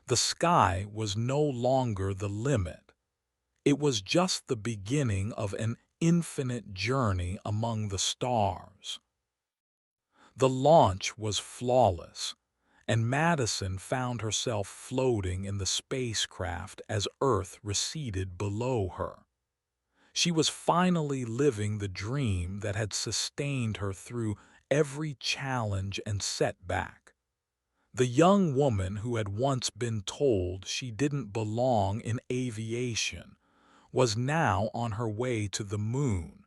The sky was no longer the limit. It was just the beginning of an infinite journey among the stars. The launch was flawless, and Madison found herself floating in the spacecraft as Earth receded below her. She was finally living the dream that had sustained her through every challenge and setback. The young woman who had once been told she didn't belong in aviation was now on her way to the moon,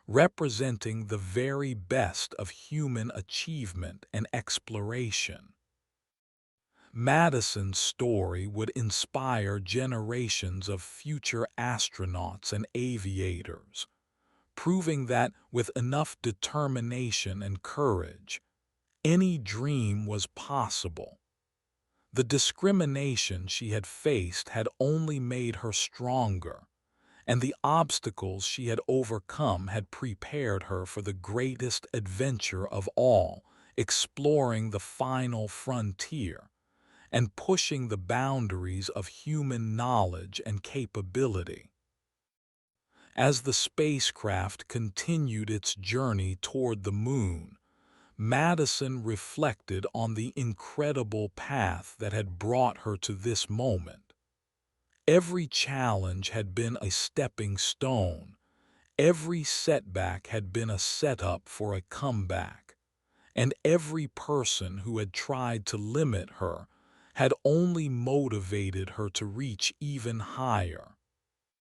representing the very best of human achievement and exploration. Madison's story would inspire generations of future astronauts and aviators, proving that with enough determination and courage, any dream was possible. The discrimination she had faced had only made her stronger, and the obstacles she had overcome had prepared her for the greatest adventure of all, exploring the final frontier and pushing the boundaries of human knowledge and capability. As the spacecraft continued its journey toward the moon, Madison reflected on the incredible path that had brought her to this moment. Every challenge had been a stepping stone, every setback had been a setup for a comeback, and every person who had tried to limit her had only motivated her to reach even higher.